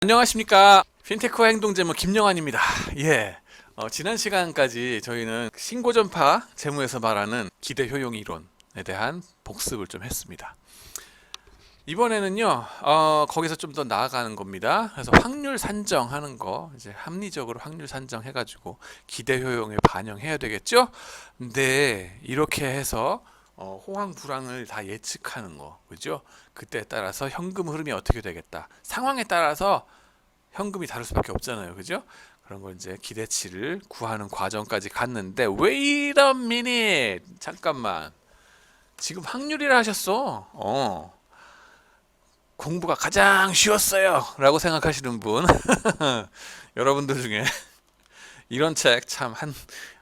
안녕하십니까. 핀테크와 행동재무 김영환입니다. 예. 지난 시간까지 저희는 신고전파 재무에서 말하는 기대 효용 이론에 대한 복습을 좀 했습니다. 이번에는요, 거기서 좀 더 나아가는 겁니다. 그래서 확률 산정하는 거, 이제 합리적으로 확률 산정해가지고 기대 효용에 반영해야 되겠죠? 근데 이렇게 해서 호황 불황을 다 예측하는 거, 그죠? 그때에 따라서 현금 흐름이 어떻게 되겠다. 상황에 따라서 현금이 다를 수밖에 없잖아요, 그죠? 그런 걸 이제 기대치를 구하는 과정까지 갔는데, wait a minute, 잠깐만. 지금 확률이라 하셨어. 공부가 가장 쉬웠어요 라고 생각하시는 분 여러분들 중에 이런 책 참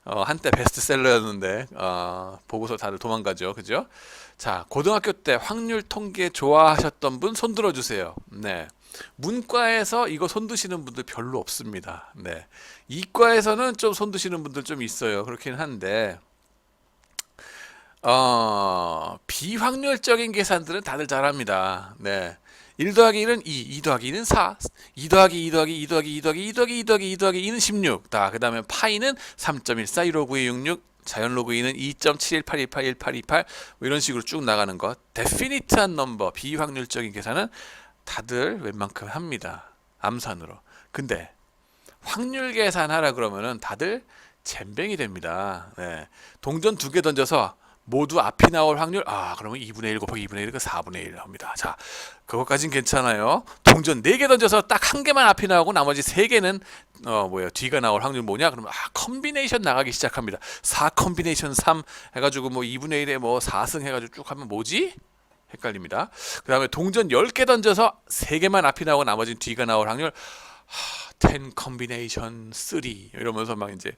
한때 베스트셀러였는데 보고서 다들 도망가죠, 그죠? 자, 고등학교 때 확률 통계 좋아하셨던 분 손 들어주세요. 네, 문과에서 이거 손 드시는 분들 별로 없습니다. 네, 이과에서는 좀 손 드시는 분들 좀 있어요. 그렇긴 한데 비확률적인 계산들은 다들 잘합니다. 네. 1 더하기 1은 2, 2 더하기 2는 4, 2 더하기 2 더하기 2 더하기 2 더하기 2 더하기 2 더하기 2 더하기 2는 16. 그 다음에 파이는 3.14, 1592, 66, 자연 로그 2는 2.7181, 1828, 뭐 이런 식으로 쭉 나가는 것. 데피니트한 넘버, 비확률적인 계산은 다들 웬만큼 합니다. 암산으로. 근데 확률 계산하라 그러면은 다들 잼뱅이 됩니다. 네. 동전 2개 던져서 모두 앞이 나올 확률, 그러면 2분의 1 곱하기 2분의 1은 4분의 1 합니다. 자, 그것까진 괜찮아요. 동전 4개 던져서 딱 한 개만 앞이 나오고 나머지 3개는 뒤가 나올 확률 뭐냐? 그러면 컨비네이션 나가기 시작합니다. 4 컨비네이션 3 해가지고 뭐 2분의 1에 뭐 4승 해가지고 쭉 하면 뭐지? 헷갈립니다. 그 다음에 동전 10개 던져서 3개만 앞이 나오고 나머지 뒤가 나올 확률 10 컨비네이션 3 이러면서 막 이제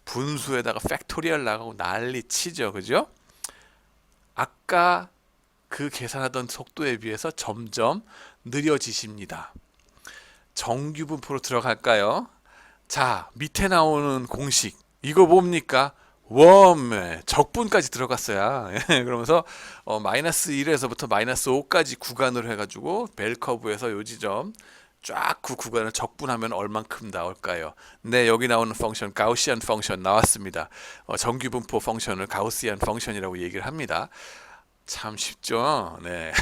분수에다가 팩토리얼 나가고 난리 치죠. 그죠? 아까 그 계산하던 속도에 비해서 점점 느려지십니다. 정규분포로 들어갈까요? 자, 밑에 나오는 공식 이거 뭡니까? 웜 적분까지 들어갔어요. 그러면서 마이너스 1에서부터 마이너스 5까지 구간으로 해가지고 벨커브에서 요 지점 쫙 그 구간을 적분하면 얼만큼 나올까요? 네, 여기 나오는 펑션 가우시안 펑션 나왔습니다. 정규분포 펑션을 가우시안 펑션이라고 얘기를 합니다. 참 쉽죠? 네.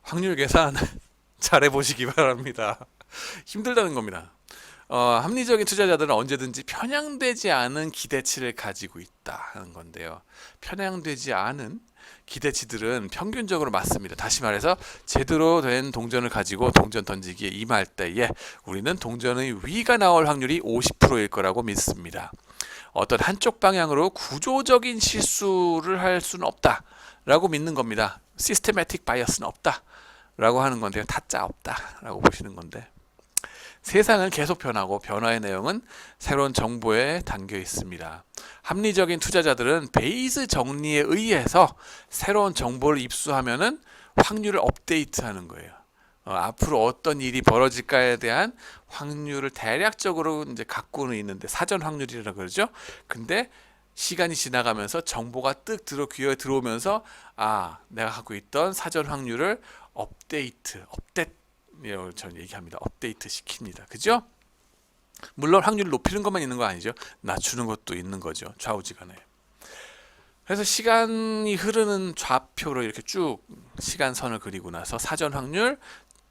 확률 계산 잘해 보시기 바랍니다. 힘들다는 겁니다. 합리적인 투자자들은 언제든지 편향되지 않은 기대치를 가지고 있다 하는 건데요. 편향되지 않은 기대치들은 평균적으로 맞습니다. 다시 말해서 제대로 된 동전을 가지고 동전 던지기에 임할 때에 우리는 동전의 위가 나올 확률이 50%일 거라고 믿습니다. 어떤 한쪽 방향으로 구조적인 실수를 할 수는 없다라고 믿는 겁니다. 시스테매틱 바이어스는 없다라고 하는 건데요. 타짜 없다라고 보시는 건데 세상은 계속 변하고 변화의 내용은 새로운 정보에 담겨 있습니다. 합리적인 투자자들은 베이스 정리에 의해서 새로운 정보를 입수하면은 확률을 업데이트하는 거예요. 앞으로 어떤 일이 벌어질까에 대한 확률을 대략적으로 이제 갖고는 있는데 사전 확률이라고 그러죠. 근데 시간이 지나가면서 정보가 뜩 귀에 들어오면서 내가 갖고 있던 사전 확률을 업데이트 전 얘기합니다. 업데이트 시킵니다. 그죠? 물론 확률을 높이는 것만 있는 거 아니죠. 낮추는 것도 있는 거죠. 좌우지간에. 그래서 시간이 흐르는 좌표로 이렇게 쭉 시간선을 그리고 나서 사전 확률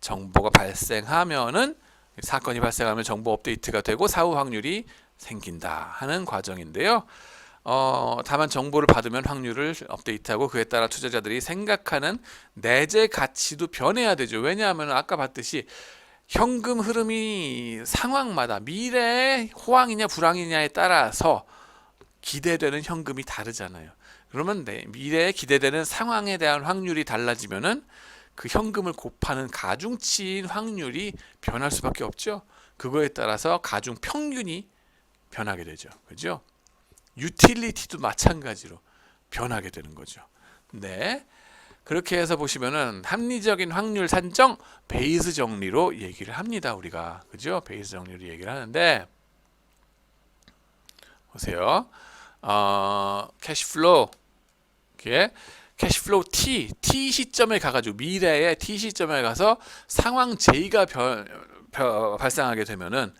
정보가 발생하면은 사건이 발생하면 정보 업데이트가 되고 사후 확률이 생긴다 하는 과정인데요. 다만 정보를 받으면 확률을 업데이트하고 그에 따라 투자자들이 생각하는 내재 가치도 변해야 되죠. 왜냐하면 아까 봤듯이 현금 흐름이 상황마다 미래의 호황이냐 불황이냐에 따라서 기대되는 현금이 다르잖아요. 그러면 미래에 기대되는 상황에 대한 확률이 달라지면은 그 현금을 곱하는 가중치인 확률이 변할 수밖에 없죠. 그거에 따라서 가중 평균이 변하게 되죠. 그죠? 유틸리티도 마찬가지로 변하게 되는 거죠. 네. 그렇게 해서 보시면은 합리적인 확률 산정 베이스 정리로 얘기를 합니다. 우리가. 그죠? 베이스 정리로 얘기를 하는데 보세요. 캐시플로우. 이렇게 캐시플로우 T 시점에 가가지고 미래의 T 시점에 가서 상황 J가 발생하게 되면은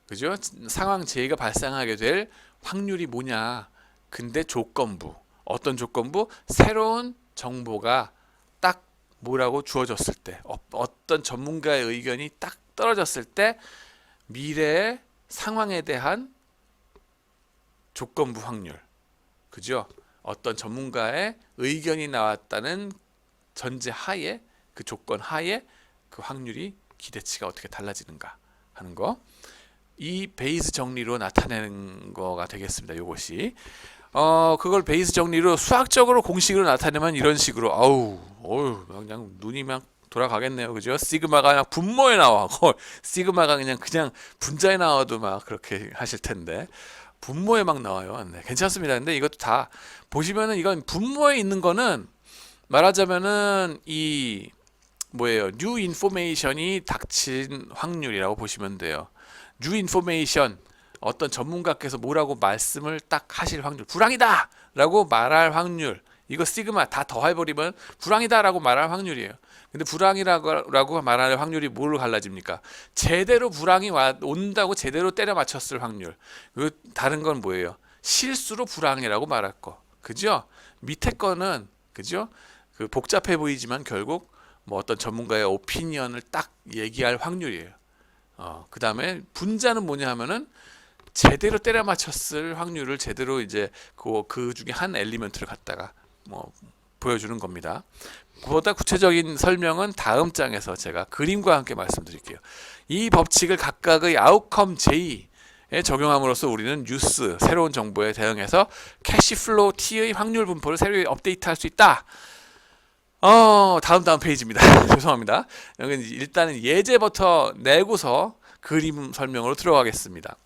그죠? 상황 J가 발생하게 될 확률이 뭐냐? 근데 조건부 어떤 조건부? 새로운 정보가 딱 뭐라고 주어졌을 때 어떤 전문가의 의견이 딱 떨어졌을 때 미래의 상황에 대한 조건부 확률 그죠? 어떤 전문가의 의견이 나왔다는 전제 하에 그 조건 하에 그 확률이 기대치가 어떻게 달라지는가 하는 거 이 베이스 정리로 나타내는 거가 되겠습니다. 요것이 그걸 베이스 정리로 수학적으로 공식으로 나타내면 이런 식으로 어우 그냥 눈이 막 돌아가겠네요. 그죠? 시그마가 그냥 분모에 나와. 시그마가 그냥 분자에 나와도 막 그렇게 하실 텐데 분모에 막 나와요. 네, 괜찮습니다. 근데 이것도 다 보시면은 이건 분모에 있는 거는 말하자면은 이 뭐예요? 뉴 인포메이션이 닥친 확률이라고 보시면 돼요. 뉴 인포메이션 어떤 전문가께서 뭐라고 말씀을 딱 하실 확률 불황이다 라고 말할 확률 이거 시그마 다 더해버리면 불황이다 라고 말할 확률이에요. 근데 불황이라고 말할 확률이 뭘로 갈라집니까? 제대로 불황이 온다고 제대로 때려 맞췄을 확률. 그 다른 건 뭐예요? 실수로 불황이라고 말할 거. 그죠? 밑에 거는 그죠? 그 복잡해 보이지만 결국 뭐 어떤 전문가의 오피니언을 딱 얘기할 확률이에요. 그 다음에 분자는 뭐냐 하면은 제대로 때려 맞췄을 확률을 제대로 이제 그 중에 한 엘리먼트를 갖다가 뭐 보여주는 겁니다. 보다 구체적인 설명은 다음 장에서 제가 그림과 함께 말씀드릴게요. 이 법칙을 각각의 아웃컴 J에 적용함으로써 우리는 뉴스, 새로운 정보에 대응해서 캐시플로우 T의 확률 분포를 새로 업데이트할 수 있다. 다음 페이지입니다. 죄송합니다. 여기는 일단은 예제부터 내고서 그림 설명으로 들어가겠습니다.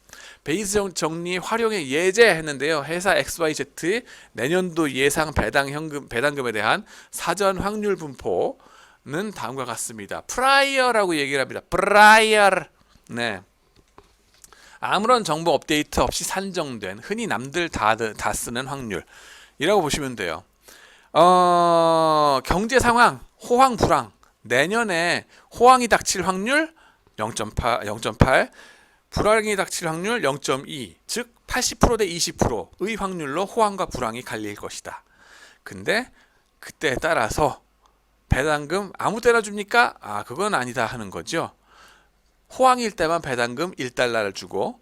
베이스 정리 활용의 예제 했는데요. 회사 XYZ의 내년도 예상 배당금에 대한 사전 확률 분포는 다음과 같습니다. 프라이어라고 얘기를 합니다. 프라이어. 네. 아무런 정보 업데이트 없이 산정된 흔히 남들 다 쓰는 확률이라고 보시면 돼요. 경제 상황, 호황, 불황. 내년에 호황이 닥칠 확률 0.8, 불황이 닥칠 확률 0.2, 즉 80% 대 20%의 확률로 호황과 불황이 갈릴 것이다. 근데 그때에 따라서 배당금 아무 때나 줍니까? 그건 아니다 하는 거죠. 호황일 때만 배당금 1달러를 주고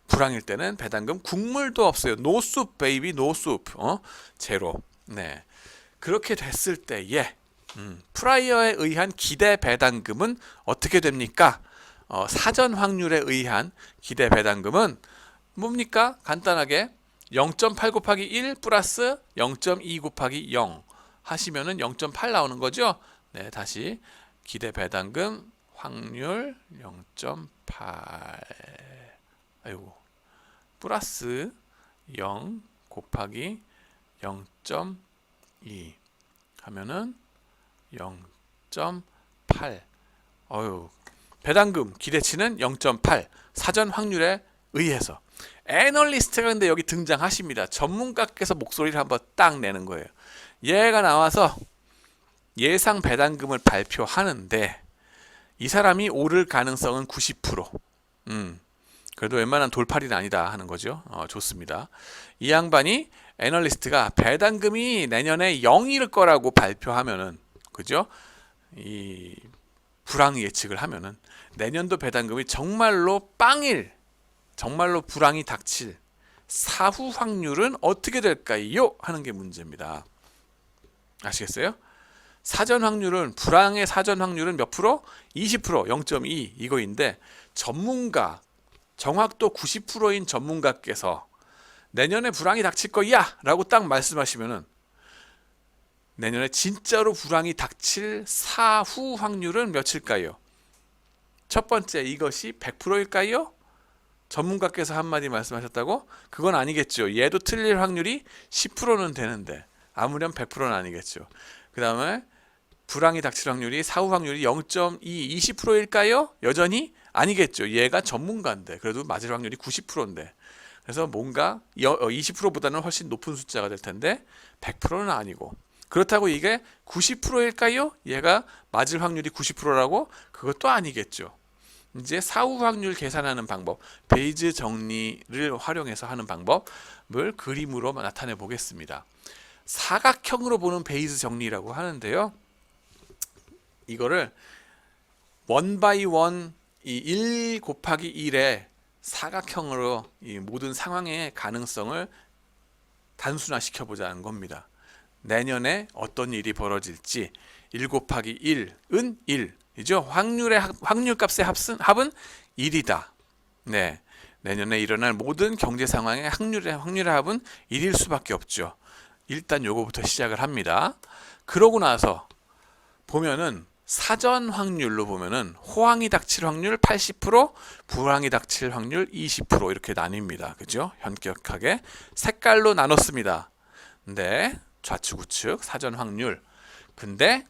불황일 때는 배당금 국물도 없어요. 노숲 베이비 노숲. 제로. 네. 그렇게 됐을 때에 프라이어에 의한 기대 배당금은 어떻게 됩니까? 사전 확률에 의한 기대 배당금은 뭡니까? 간단하게 0.8 곱하기 1 플러스 0.2 곱하기 0 하시면은 0.8 나오는 거죠? 네, 다시 기대 배당금 확률 0.8 플러스 0 곱하기 0.2 하면은 0.8. 배당금 기대치는 0.8 사전 확률에 의해서 애널리스트가 근데 여기 등장하십니다. 전문가께서 목소리를 한번 딱 내는 거예요. 얘가 나와서 예상 배당금을 발표하는데 이 사람이 오를 가능성은 90%. 그래도 웬만한 돌팔이는 아니다 하는 거죠. 좋습니다. 이 양반이 애널리스트가 배당금이 내년에 0일 거라고 발표하면은 그죠? 이 불황 예측을 하면은 내년도 배당금이 정말로 정말로 불황이 닥칠 사후 확률은 어떻게 될까요? 하는 게 문제입니다. 아시겠어요? 사전 확률은 불황의 사전 확률은 몇 프로? 20%, 0.2 이거인데 정확도 90%인 전문가께서 내년에 불황이 닥칠 거야 라고 딱 말씀하시면은 내년에 진짜로 불황이 닥칠 사후 확률은 몇일까요? 첫 번째, 이것이 100%일까요? 전문가께서 한마디 말씀하셨다고? 그건 아니겠죠. 얘도 틀릴 확률이 10%는 되는데 아무렴 100%는 아니겠죠. 그 다음에 불황이 닥칠 확률이 사후 확률이 0.2, 20%일까요? 여전히 아니겠죠. 얘가 전문가인데 그래도 맞을 확률이 90%인데 그래서 뭔가 20%보다는 훨씬 높은 숫자가 될 텐데 100%는 아니고 그렇다고 이게 90%일까요? 얘가 맞을 확률이 90%라고? 그것도 아니겠죠. 이제 사후 확률 계산하는 방법, 베이즈 정리를 활용해서 하는 방법을 그림으로 나타내 보겠습니다. 사각형으로 보는 베이즈 정리라고 하는데요. 이거를 원 바이 원, 이 1 곱하기 1의 사각형으로 이 모든 상황의 가능성을 단순화시켜 보자는 겁니다. 내년에 어떤 일이 벌어질지 1 곱하기 1은 1이죠. 확률값의 합은 1이다. 네, 내년에 일어날 모든 경제 상황의 확률의 합은 1일 수밖에 없죠. 일단 요거부터 시작을 합니다. 그러고 나서 보면은 사전 확률로 보면은 호황이 닥칠 확률 80%, 불황이 닥칠 확률 20% 이렇게 나뉩니다. 그죠? 현격하게 색깔로 나눴습니다. 네, 좌측 우측 사전 확률. 근데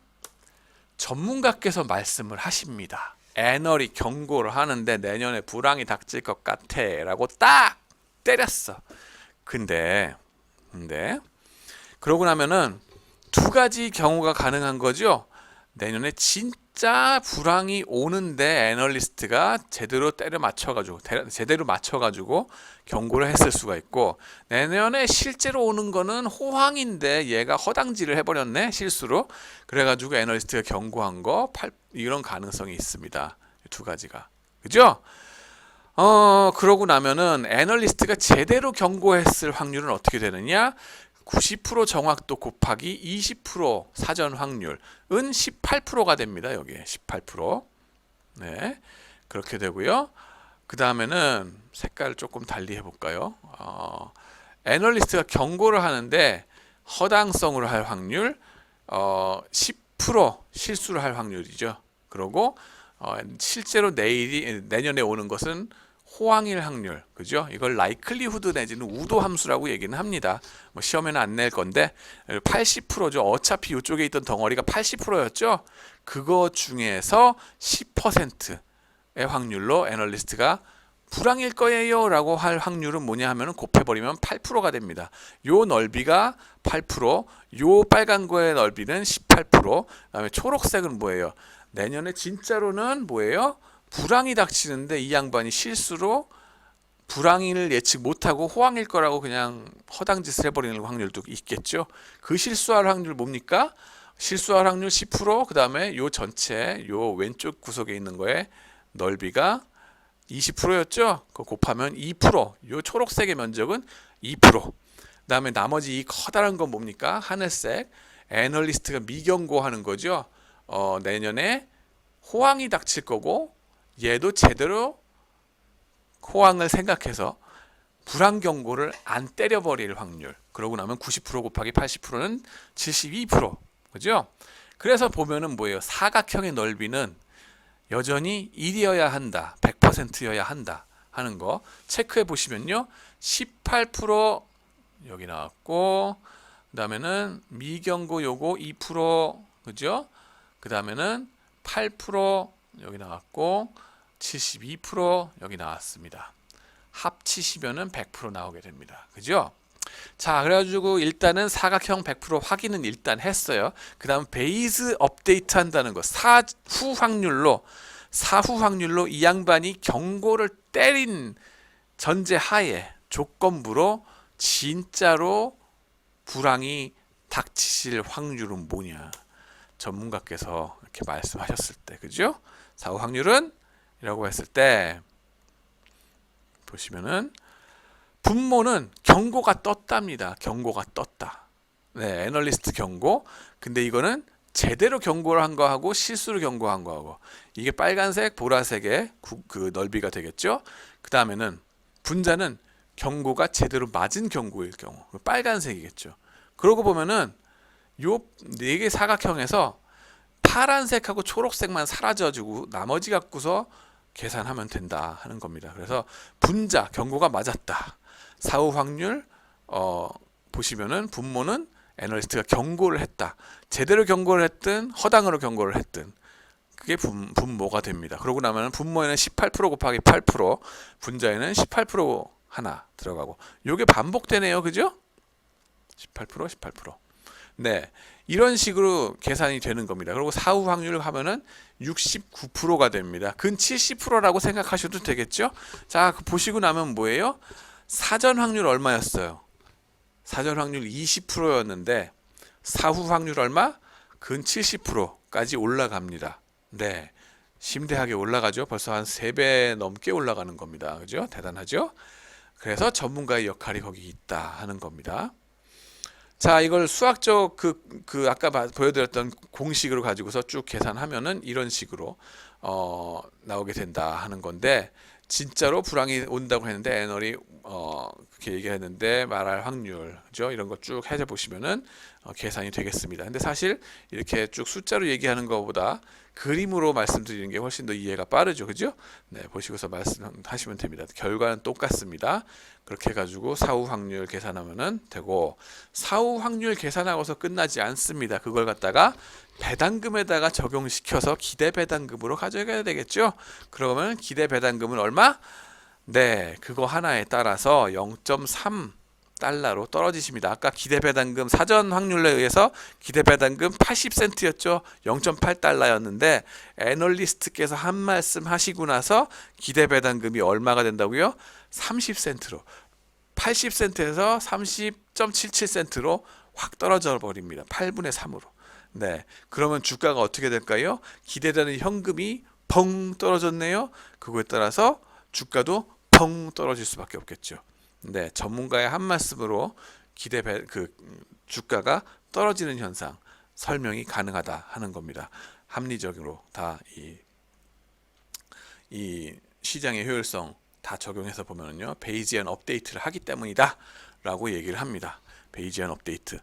전문가께서 말씀을 하십니다. 애널이 경고를 하는데 내년에 불황이 닥칠 것 같아 라고 딱 때렸어. 근데 그러고 나면은 두 가지 경우가 가능한 거죠. 내년에 진짜 불황이 오는데 애널리스트가 제대로 맞춰가지고 경고를 했을 수가 있고, 내년에 실제로 오는 거는 호황인데 얘가 허당지를 해버렸네 실수로. 그래가지고 애널리스트가 경고한 거 이런 가능성이 있습니다. 두 가지가. 그죠? 그러고 나면은 애널리스트가 제대로 경고했을 확률은 어떻게 되느냐? 90% 정확도 곱하기 20% 사전 확률은 18%가 됩니다. 여기에 18%. 네, 그렇게 되고요. 그 다음에는 색깔을 조금 달리 해볼까요? 애널리스트가 경고를 하는데 허당성으로 할 확률 10% 실수를 할 확률이죠. 그리고 실제로 내년에 오는 것은 호황일 확률, 그죠? 이걸 라이클리후드 내지는 우도 함수라고 얘기는 합니다. 뭐 시험에는 안 낼 건데 80%죠. 어차피 이쪽에 있던 덩어리가 80%였죠. 그거 중에서 10%의 확률로 애널리스트가 불황일 거예요 라고 할 확률은 뭐냐 하면은 곱해버리면 8%가 됩니다. 요 넓이가 8%, 요 빨간 거의 넓이는 18%, 그다음에 초록색은 뭐예요? 내년에 진짜로는 뭐예요? 불황이 닥치는데 이 양반이 실수로 불황을 예측 못하고 호황일 거라고 그냥 허당짓을 해버리는 확률도 있겠죠. 그 실수할 확률 뭡니까? 실수할 확률 10%, 그 다음에 요 전체 요 왼쪽 구석에 있는 거에 넓이가 20%였죠. 그거 곱하면 2%, 요 초록색의 면적은 2%. 그 다음에 나머지 이 커다란 건 뭡니까? 하늘색. 애널리스트가 미경고하는 거죠. 내년에 호황이 닥칠 거고 얘도 제대로 호황을 생각해서 불황 경고를 안 때려버릴 확률. 그러고 나면 90% 곱하기 80%는 72%. 그죠? 그래서 보면은 뭐예요? 사각형의 넓이는 여전히 1이어야 한다. 100%여야 한다. 하는 거 체크해 보시면요. 18% 여기 나왔고, 그 다음에는 미경고 요거 2%, 그죠? 그 다음에는 8% 여기 나왔고 72% 여기 나왔습니다. 합치시면은 100% 나오게 됩니다. 그죠? 자, 그래가지고 일단은 사각형 100% 확인은 일단 했어요. 그 다음 베이스 업데이트 한다는 거. 사후 확률로 이 양반이 경고를 때린 전제하에 조건부로 진짜로 불황이 닥치실 확률은 뭐냐. 전문가께서 이렇게 말씀하셨을 때, 그죠? 사후 확률은 이라고 했을 때 보시면은 분모는 경고가 떴답니다. 경고가 떴다. 네, 애널리스트 경고. 근데 이거는 제대로 경고를 한 거하고 실수로 경고한 거하고 이게 빨간색, 보라색의 그 넓이가 되겠죠. 그 다음에는 분자는 경고가 제대로 맞은 경고일 경우 빨간색이겠죠. 그러고 보면은 요 4개 사각형에서 파란색하고 초록색만 사라져주고 나머지 갖고서 계산하면 된다 하는 겁니다. 그래서 분자 경고가 맞았다. 사후 확률 보시면은 분모는 애널리스트가 경고를 했다. 제대로 경고를 했든 허당으로 경고를 했든 그게 분모가 됩니다. 그러고 나면 분모에는 18% 곱하기 8%, 분자에는 18% 하나 들어가고 요게 반복되네요. 그죠? 18%. 네. 이런 식으로 계산이 되는 겁니다. 그리고 사후 확률을 하면은 69%가 됩니다. 근 70%라고 생각하셔도 되겠죠? 자, 보시고 나면 뭐예요? 사전 확률 얼마였어요? 사전 확률 20%였는데 사후 확률 얼마? 근 70%까지 올라갑니다. 네. 심대하게 올라가죠. 벌써 한 3배 넘게 올라가는 겁니다. 그죠? 대단하죠? 그래서 전문가의 역할이 거기 있다 하는 겁니다. 자, 이걸 수학적 아까 보여드렸던 공식으로 가지고서 쭉 계산하면은 이런 식으로 나오게 된다 하는 건데, 진짜로 불황이 온다고 했는데 애널이 그렇게 얘기했는데 말할 확률, 그죠? 이런 거 쭉 해서 보시면은 계산이 되겠습니다. 근데 사실 이렇게 쭉 숫자로 얘기하는 것보다 그림으로 말씀드리는 게 훨씬 더 이해가 빠르죠, 그죠? 네, 보시고서 말씀하시면 됩니다. 결과는 똑같습니다. 그렇게 해가지고 사후 확률 계산하면은 되고, 사후 확률 계산하고서 끝나지 않습니다. 그걸 갖다가 배당금에다가 적용시켜서 기대 배당금으로 가져가야 되겠죠. 그러면 기대 배당금은 얼마? 네, 그거 하나에 따라서 0.3달러로 떨어지십니다. 아까 기대 배당금 사전 확률에 의해서 기대 배당금 80센트였죠. 0.8달러였는데 애널리스트께서 한 말씀 하시고 나서 기대 배당금이 얼마가 된다고요? 30센트로, 80센트에서 30.77센트로 확 떨어져 버립니다. 8분의 3으로. 네, 그러면 주가가 어떻게 될까요? 기대되는 현금이 펑 떨어졌네요. 그거에 따라서 주가도 펑 떨어질 수밖에 없겠죠. 네, 전문가의 한 말씀으로 주가가 떨어지는 현상 설명이 가능하다 하는 겁니다. 합리적으로 다 이 시장의 효율성 다 적용해서 보면요, 베이지안 업데이트를 하기 때문이다 라고 얘기를 합니다. 베이지안 업데이트.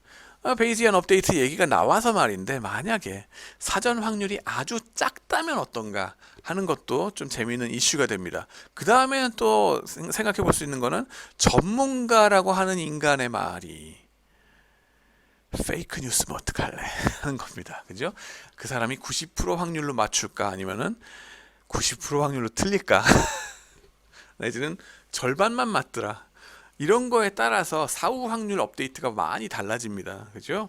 베이지안 업데이트 얘기가 나와서 말인데, 만약에 사전 확률이 아주 작다면 어떤가 하는 것도 좀 재미있는 이슈가 됩니다. 그 다음에는 또 생각해 볼 수 있는 거는, 전문가라고 하는 인간의 말이 페이크 뉴스면 어떡할래 하는 겁니다. 그죠? 그 사람이 90% 확률로 맞출까, 아니면은 90% 확률로 틀릴까, 내지는 절반만 맞더라, 이런 거에 따라서 사후 확률 업데이트가 많이 달라집니다. 그죠?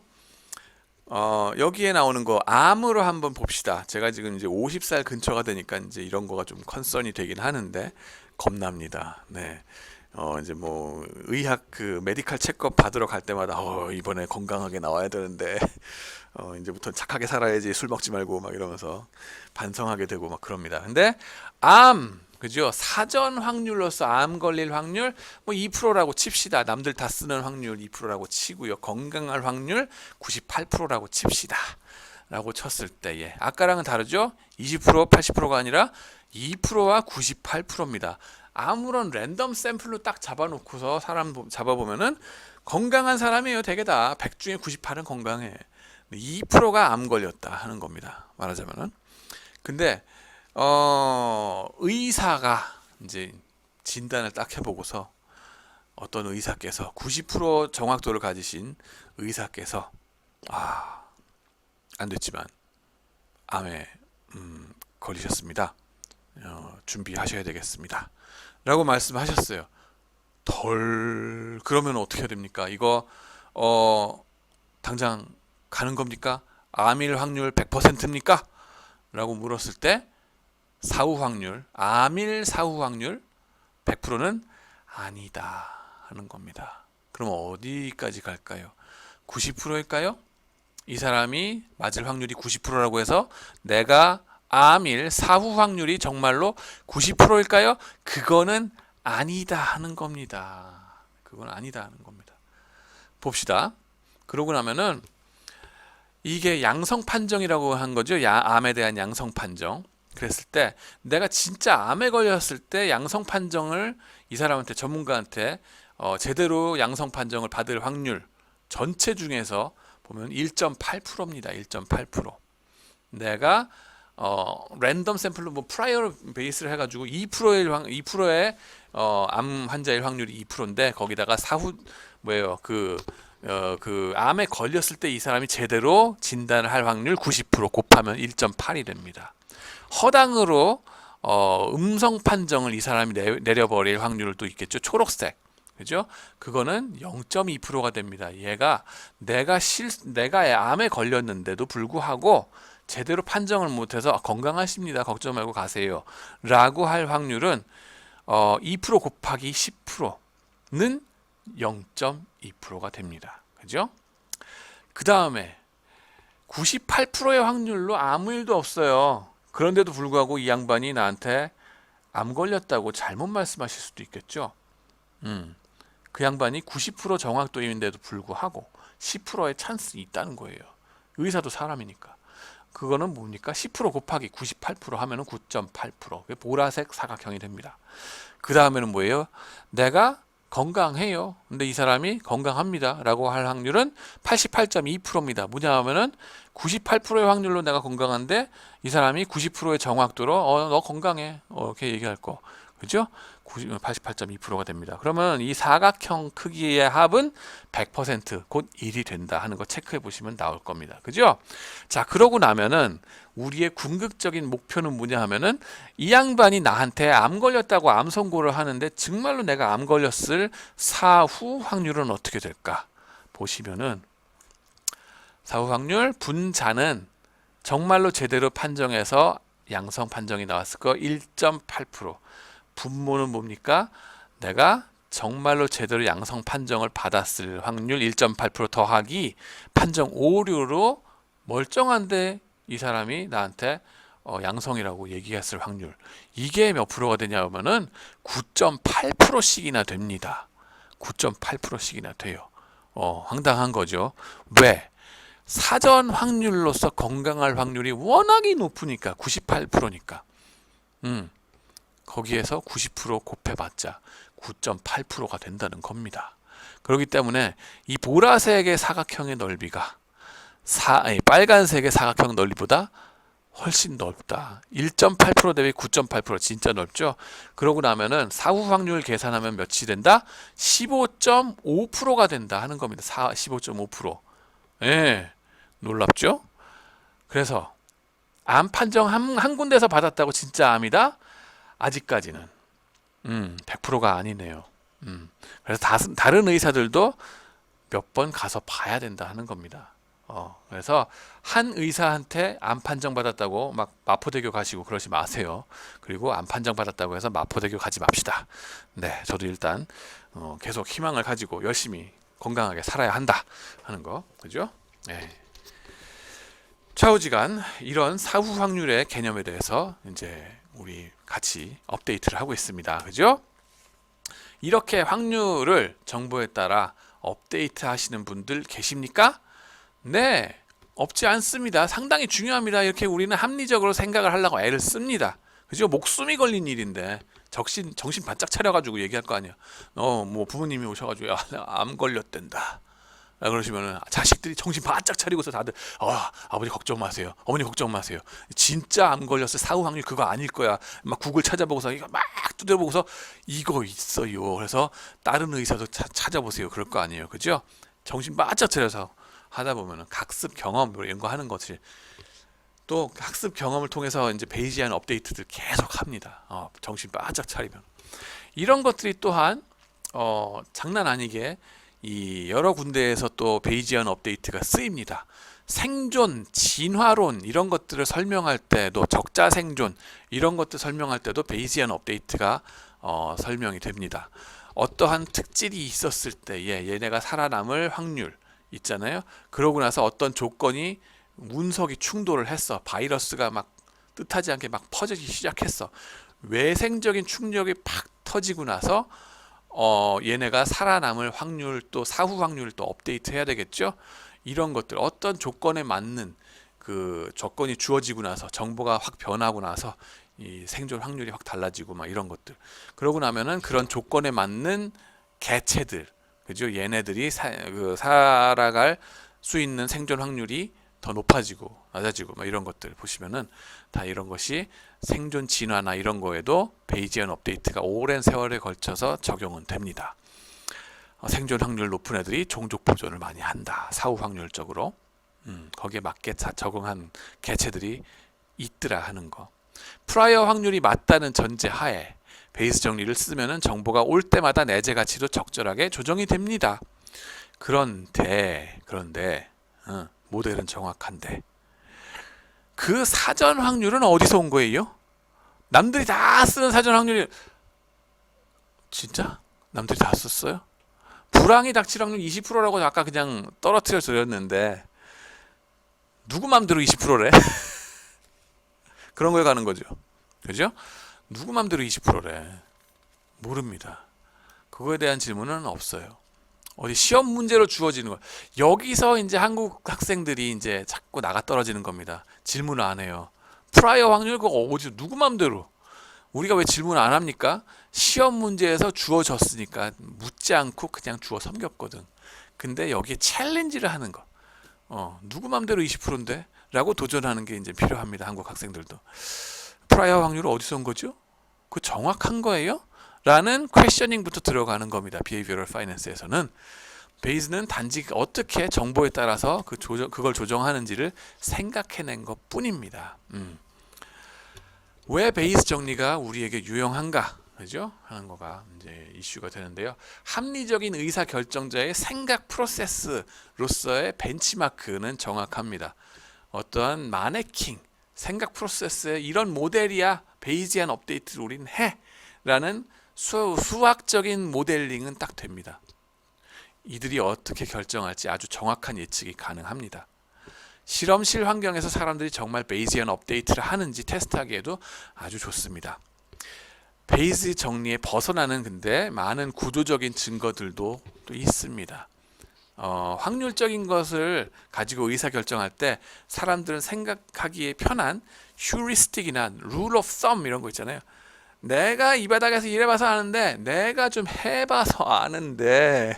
여기에 나오는 거 암으로 한번 봅시다. 제가 지금 이제 50살 근처가 되니까 이제 이런 거가 좀 컨선이 되긴 하는데 겁납니다. 네. 이제 뭐 의학 메디컬 체크업 받으러 갈 때마다 이번에 건강하게 나와야 되는데 이제부터 착하게 살아야지, 술 먹지 말고 막 이러면서 반성하게 되고 막 그럽니다. 근데 암, 그죠? 사전 확률로서 암 걸릴 확률 뭐 2%라고 칩시다. 남들 다 쓰는 확률 2%라고 치고요. 건강할 확률 98%라고 칩시다. 라고 쳤을 때, 아까랑은 다르죠? 20%, 80%가 아니라 2%와 98%입니다. 아무런 랜덤 샘플로 딱 잡아놓고서 사람 잡아보면은 건강한 사람이에요. 대개 다 100 중에 98은 건강해. 2%가 암 걸렸다 하는 겁니다. 말하자면은. 근데 의사가 이제 진단을 딱 해보고서, 어떤 의사께서 90% 정확도를 가지신 의사께서 안 됐지만 암에 걸리셨습니다. 준비하셔야 되겠습니다. 라고 말씀하셨어요. 그러면 어떻게 해야 됩니까? 이거 당장 가는 겁니까? 암일 확률 100%입니까? 라고 물었을 때 사후 확률, 암일 사후 확률 100%는 아니다 하는 겁니다. 그럼 어디까지 갈까요? 90%일까요? 이 사람이 맞을 확률이 90%라고 해서 내가 암일 사후 확률이 정말로 90%일까요? 그거는 아니다 하는 겁니다. 그건 아니다 하는 겁니다. 봅시다. 그러고 나면은 이게 양성 판정이라고 한 거죠. 암에 대한 양성 판정. 그랬을 때 내가 진짜 암에 걸렸을 때 양성 판정을 이 사람한테, 전문가한테 제대로 양성 판정을 받을 확률 전체 중에서 보면 1.8%입니다. 1.8%. 내가 랜덤 샘플로 뭐 프라이어 베이스를 해가지고 2%의 암 환자일 확률이 2%인데 거기다가 사후 암에 걸렸을 때 이 사람이 제대로 진단을 할 확률 90% 곱하면 1.8이 됩니다. 허당으로 음성 판정을 이 사람이 내려버릴 확률도 있겠죠. 초록색. 그죠? 그거는 0.2%가 됩니다. 얘가 내가 암에 걸렸는데도 불구하고 제대로 판정을 못해서 건강하십니다. 걱정 말고 가세요. 라고 할 확률은 2% 곱하기 10%는 0.2%가 됩니다. 그죠? 그 다음에 98%의 확률로 아무 일도 없어요. 그런데도 불구하고 이 양반이 나한테 암 걸렸다고 잘못 말씀하실 수도 있겠죠. 그 양반이 90% 정확도인데도 불구하고 10%의 찬스 있다는 거예요. 의사도 사람이니까. 그거는 뭡니까? 10% 곱하기 98% 하면은 9.8%. 보라색 사각형이 됩니다. 그 다음에는 뭐예요? 내가 건강해요. 근데 이 사람이 건강합니다. 라고 할 확률은 88.2%입니다. 뭐냐 하면은 98%의 확률로 내가 건강한데 이 사람이 90%의 정확도로 너 건강해. 이렇게 얘기할 거. 그죠? 88.2%가 됩니다. 그러면 이 사각형 크기의 합은 100% 곧 1이 된다 하는 거 체크해 보시면 나올 겁니다. 그죠? 자, 그러고 나면은 우리의 궁극적인 목표는 뭐냐 하면은 이 양반이 나한테 암 걸렸다고 암 선고를 하는데 정말로 내가 암 걸렸을 사후 확률은 어떻게 될까? 보시면은 사후 확률 분자는 정말로 제대로 판정해서 양성 판정이 나왔을 거 1.8%. 분모는 뭡니까? 내가 정말로 제대로 양성 판정을 받았을 확률 1.8% 더하기 판정 오류로 멀쩡한데 이 사람이 나한테 양성이라고 얘기했을 확률. 이게 몇 프로가 되냐면은 9.8%씩이나 됩니다. 9.8%씩이나 돼요. 황당한 거죠. 왜? 사전 확률로서 건강할 확률이 워낙에 높으니까 98%니까. 거기에서 90% 곱해봤자 9.8%가 된다는 겁니다. 그렇기 때문에 이 보라색의 사각형의 넓이가 빨간색의 사각형 넓이보다 훨씬 넓다. 1.8% 대비 9.8% 진짜 넓죠. 그러고 나면은 사후 확률 계산하면 몇이 된다? 15.5%가 된다 하는 겁니다. 15.5%. 예, 놀랍죠? 그래서 암 판정 한 군데서 받았다고 진짜 암이다? 아직까지는 100%가 아니네요. 그래서 다른 의사들도 몇 번 가서 봐야 된다 하는 겁니다. 그래서 한 의사한테 암 판정 받았다고 막 마포대교 가시고 그러지 마세요. 그리고 암 판정 받았다고 해서 마포대교 가지 맙시다. 네, 저도 일단 계속 희망을 가지고 열심히 건강하게 살아야 한다 하는 거, 그죠? 네. 좌우지간 이런 사후 확률의 개념에 대해서 이제 우리 같이 업데이트를 하고 있습니다. 그죠? 이렇게 확률을 정보에 따라 업데이트 하시는 분들 계십니까? 네, 없지 않습니다. 상당히 중요합니다. 이렇게 우리는 합리적으로 생각을 하려고 애를 씁니다. 그죠? 목숨이 걸린 일인데 정신 바짝 차려가지고 얘기할 거 아니야. 뭐 부모님이 오셔가지고 암 걸렸댄다. 그러시면은 자식들이 정신 바짝 차리고서 다들 아버지 걱정 마세요. 어머니 걱정 마세요. 진짜 암 걸렸을 사후 확률 그거 아닐 거야. 막 구글 찾아보고서 이거 막 두드려보고서 이거 있어요. 그래서 다른 의사도 찾아보세요. 그럴 거 아니에요. 그죠? 정신 바짝 차려서 하다 보면은 학습 경험 이런 거 하는 것을 또 학습 경험을 통해서 이제 베이지안 업데이트들 계속 합니다. 정신 바짝 차리면 이런 것들이 또한 장난 아니게 이 여러 군데에서 또 베이지안 업데이트가 쓰입니다. 생존, 진화론 이런 것들을 설명할 때도 적자 생존 이런 것들 설명할 때도 베이지안 업데이트가 설명이 됩니다. 어떠한 특질이 있었을 때 얘네가 살아남을 확률 있잖아요. 그러고 나서 어떤 조건이 운석이 충돌을 했어. 바이러스가 막 뜻하지 않게 막 퍼지기 시작했어. 외생적인 충격이 팍 터지고 나서 얘네가 살아남을 확률 또 사후 확률을 또 업데이트 해야 되겠죠. 이런 것들 어떤 조건에 맞는 그 조건이 주어지고 나서 정보가 확 변하고 나서 이 생존 확률이 확 달라지고 막 이런 것들 그러고 나면은 그런 조건에 맞는 개체들 그죠. 얘네들이 살아갈 수 있는 생존 확률이 더 높아지고 낮아지고 막 이런 것들 보시면은 다 이런 것이 생존 진화나 이런 거에도 베이지안 업데이트가 오랜 세월에 걸쳐서 적용은 됩니다. 생존 확률 높은 애들이 종족 보존을 많이 한다. 사후 확률적으로 거기에 맞게 적응한 개체들이 있더라 하는 거. 프라이어 확률이 맞다는 전제 하에 베이스 정리를 쓰면은 정보가 올 때마다 내재 가치도 적절하게 조정이 됩니다. 그런데 모델은 정확한데 그 사전 확률은 어디서 온 거예요? 남들이 다 쓰는 사전 확률이 진짜? 남들이 다 썼어요? 불황이 닥칠 확률 20%라고 아까 그냥 떨어뜨려 드렸는데 누구 맘대로 20%래? 그런 거에 가는 거죠. 그죠? 누구 맘대로 20%래? 모릅니다. 그거에 대한 질문은 없어요. 어디 시험 문제로 주어지는 거. 여기서 이제 한국 학생들이 이제 자꾸 나가 떨어지는 겁니다. 질문을 안 해요. 프라이어 확률 그거 어디 누구 맘대로? 우리가 왜 질문 안 합니까? 시험 문제에서 주어졌으니까 묻지 않고 그냥 주어 섬겼거든. 근데 여기에 챌린지를 하는 거. 누구 맘대로 20%인데? 라고 도전하는 게 이제 필요합니다. 한국 학생들도. 프라이어 확률은 어디서 온 거죠? 그 정확한 거예요? 라는 퀘셔닝부터 들어가는 겁니다. 비헤이비어럴 파이낸스에서는. 베이스는 단지 어떻게 정보에 따라서 그걸 조정하는지를 생각해낸 것 뿐입니다. 왜 베이스 정리가 우리에게 유용한가? 그죠? 하는 거가 이제 이슈가 되는데요. 합리적인 의사 결정자의 생각 프로세스로서의 벤치마크는 정확합니다. 어떠한 마네킹, 생각 프로세스의 이런 모델이야 베이지한 업데이트를 우린 해 라는 수학적인 모델링은 딱 됩니다. 이들이 어떻게 결정할지 아주 정확한 예측이 가능합니다. 실험실 환경에서 사람들이 정말 베이지한 업데이트를 하는지 테스트하기에도 아주 좋습니다. 베이스 정리에 벗어나는 근데 많은 구조적인 증거들도 또 있습니다. 확률적인 것을 가지고 의사결정할 때 사람들은 생각하기에 편한 휴리스틱이나 룰 오브 썸 이런 거 있잖아요. 내가 이 바닥에서 일해봐서 아는데 내가 좀 해봐서 아는데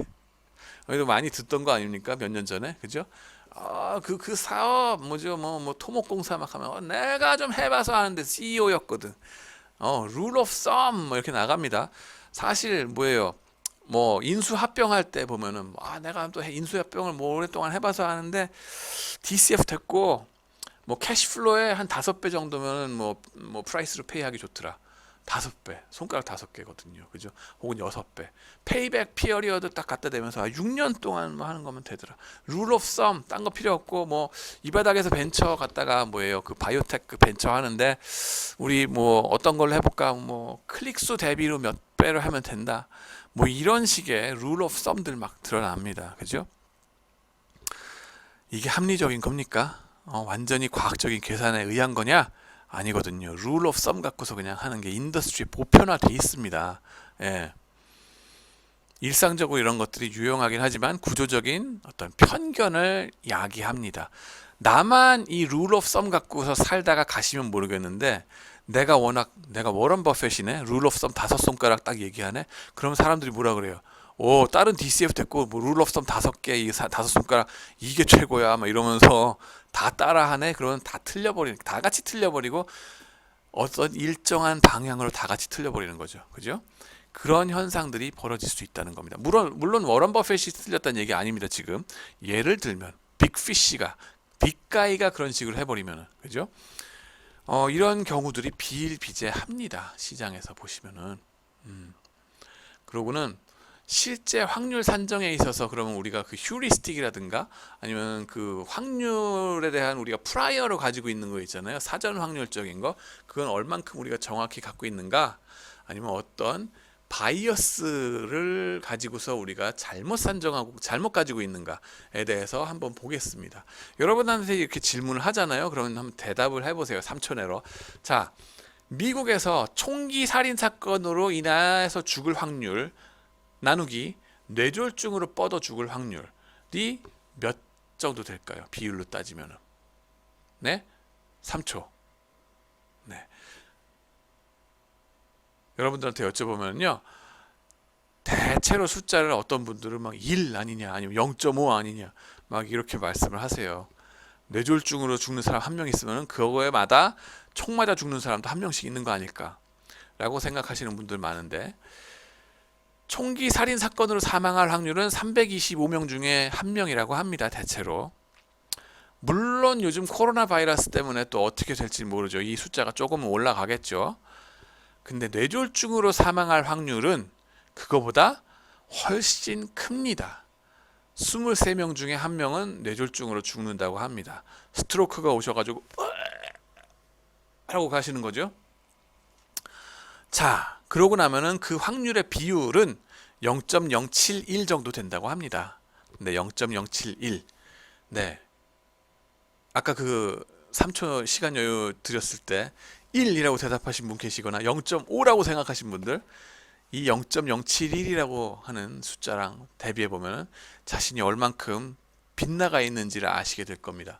여기도 많이 듣던 거 아닙니까? 몇 년 전에 그죠? 그 사업 뭐죠? 뭐 토목공사 막 하면 내가 좀 해봐서 아는데 CEO였거든. 룰 오브 썸 뭐 이렇게 나갑니다. 사실 뭐예요? 뭐 인수합병할 때 보면은 내가 또 인수합병을 뭐 오랫동안 해봐서 아는데 DCF 됐고 뭐 캐시플로에 한 5배 정도면은 뭐 프라이스로 페이하기 좋더라. 5배, 손가락 5개거든요. 그죠? 혹은 6배. 페이백 피어리어드 딱 갖다 대면서 6년 동안 뭐 하는 거면 되더라. 룰 오브 썸, 딴 거 필요 없고 뭐 이 바닥에서 벤처 갔다가 뭐예요? 그 바이오테크 벤처 하는데 우리 뭐 어떤 걸로 해볼까? 뭐 클릭수 대비로 몇 배로 하면 된다. 뭐 이런 식의 룰 오브 썸들 막 드러납니다. 그죠? 이게 합리적인 겁니까? 완전히 과학적인 계산에 의한 거냐? 아니거든요. 룰 오브 썸 갖고서 그냥 하는 게 인더스트리 보편화돼 있습니다. 예. 일상적으로 이런 것들이 유용하긴 하지만 구조적인 어떤 편견을 야기합니다. 나만 이 룰 오브 썸 갖고서 살다가 가시면 모르겠는데 내가 워런 버핏이네. 룰 오브 썸 5손가락 딱 얘기하네. 그럼 사람들이 뭐라 그래요? 다른 DCF 됐고 뭐 룰 오브 썸 5개, 5손가락 이게 최고야. 막 이러면서 다 따라하네. 그러면 다 같이 틀려버리고 어떤 일정한 방향으로 다 같이 틀려버리는 거죠. 그죠? 그런 현상들이 벌어질 수 있다는 겁니다. 물론 워런 버핏이 틀렸다는 얘기 아닙니다. 지금 예를 들면 빅가이가 그런 식으로 해버리면은 그죠? 이런 경우들이 비일비재합니다. 시장에서 보시면은 그러고는 실제 확률 산정에 있어서 그러면 우리가 그 휴리스틱이라든가 아니면 그 확률에 대한 우리가 프라이어로 가지고 있는 거 있잖아요. 사전 확률적인 거. 그건 얼만큼 우리가 정확히 갖고 있는가? 아니면 어떤 바이어스를 가지고서 우리가 잘못 산정하고 잘못 가지고 있는가에 대해서 한번 보겠습니다. 여러분한테 이렇게 질문을 하잖아요. 그러면 한번 대답을 해보세요. 3초 내로. 자, 미국에서 총기 살인 사건으로 인해서 죽을 확률 나누기 뇌졸중으로 뻗어 죽을 확률이 몇 정도 될까요? 비율로 따지면은. 네? 3초. 네. 여러분들한테 여쭤보면요. 대체로 숫자를 어떤 분들은 막 1 아니냐 아니면 0.5 아니냐 막 이렇게 말씀을 하세요. 뇌졸중으로 죽는 사람 한 명 있으면 그거에마다 총 맞아 죽는 사람도 한 명씩 있는 거 아닐까 라고 생각하시는 분들 많은데 총기 살인 사건으로 사망할 확률은 325명 중에 한 명이라고 합니다. 대체로. 물론 요즘 코로나 바이러스 때문에 또 어떻게 될지 모르죠. 이 숫자가 조금은 올라가겠죠. 근데 뇌졸중으로 사망할 확률은 그거보다 훨씬 큽니다. 23명 중에 1명은 뇌졸중으로 죽는다고 합니다. 스트로크가 오셔가지고 하고 가시는 거죠. 자, 그러고 나면은 그 확률의 비율은 0.071 정도 된다고 합니다. 네, 0.071. 네. 아까 그 3초 시간 여유 드렸을 때 1이라고 대답하신 분 계시거나 0.5라고 생각하신 분들, 이 0.071이라고 하는 숫자랑 대비해 보면은 자신이 얼만큼 빗나가 있는지를 아시게 될 겁니다.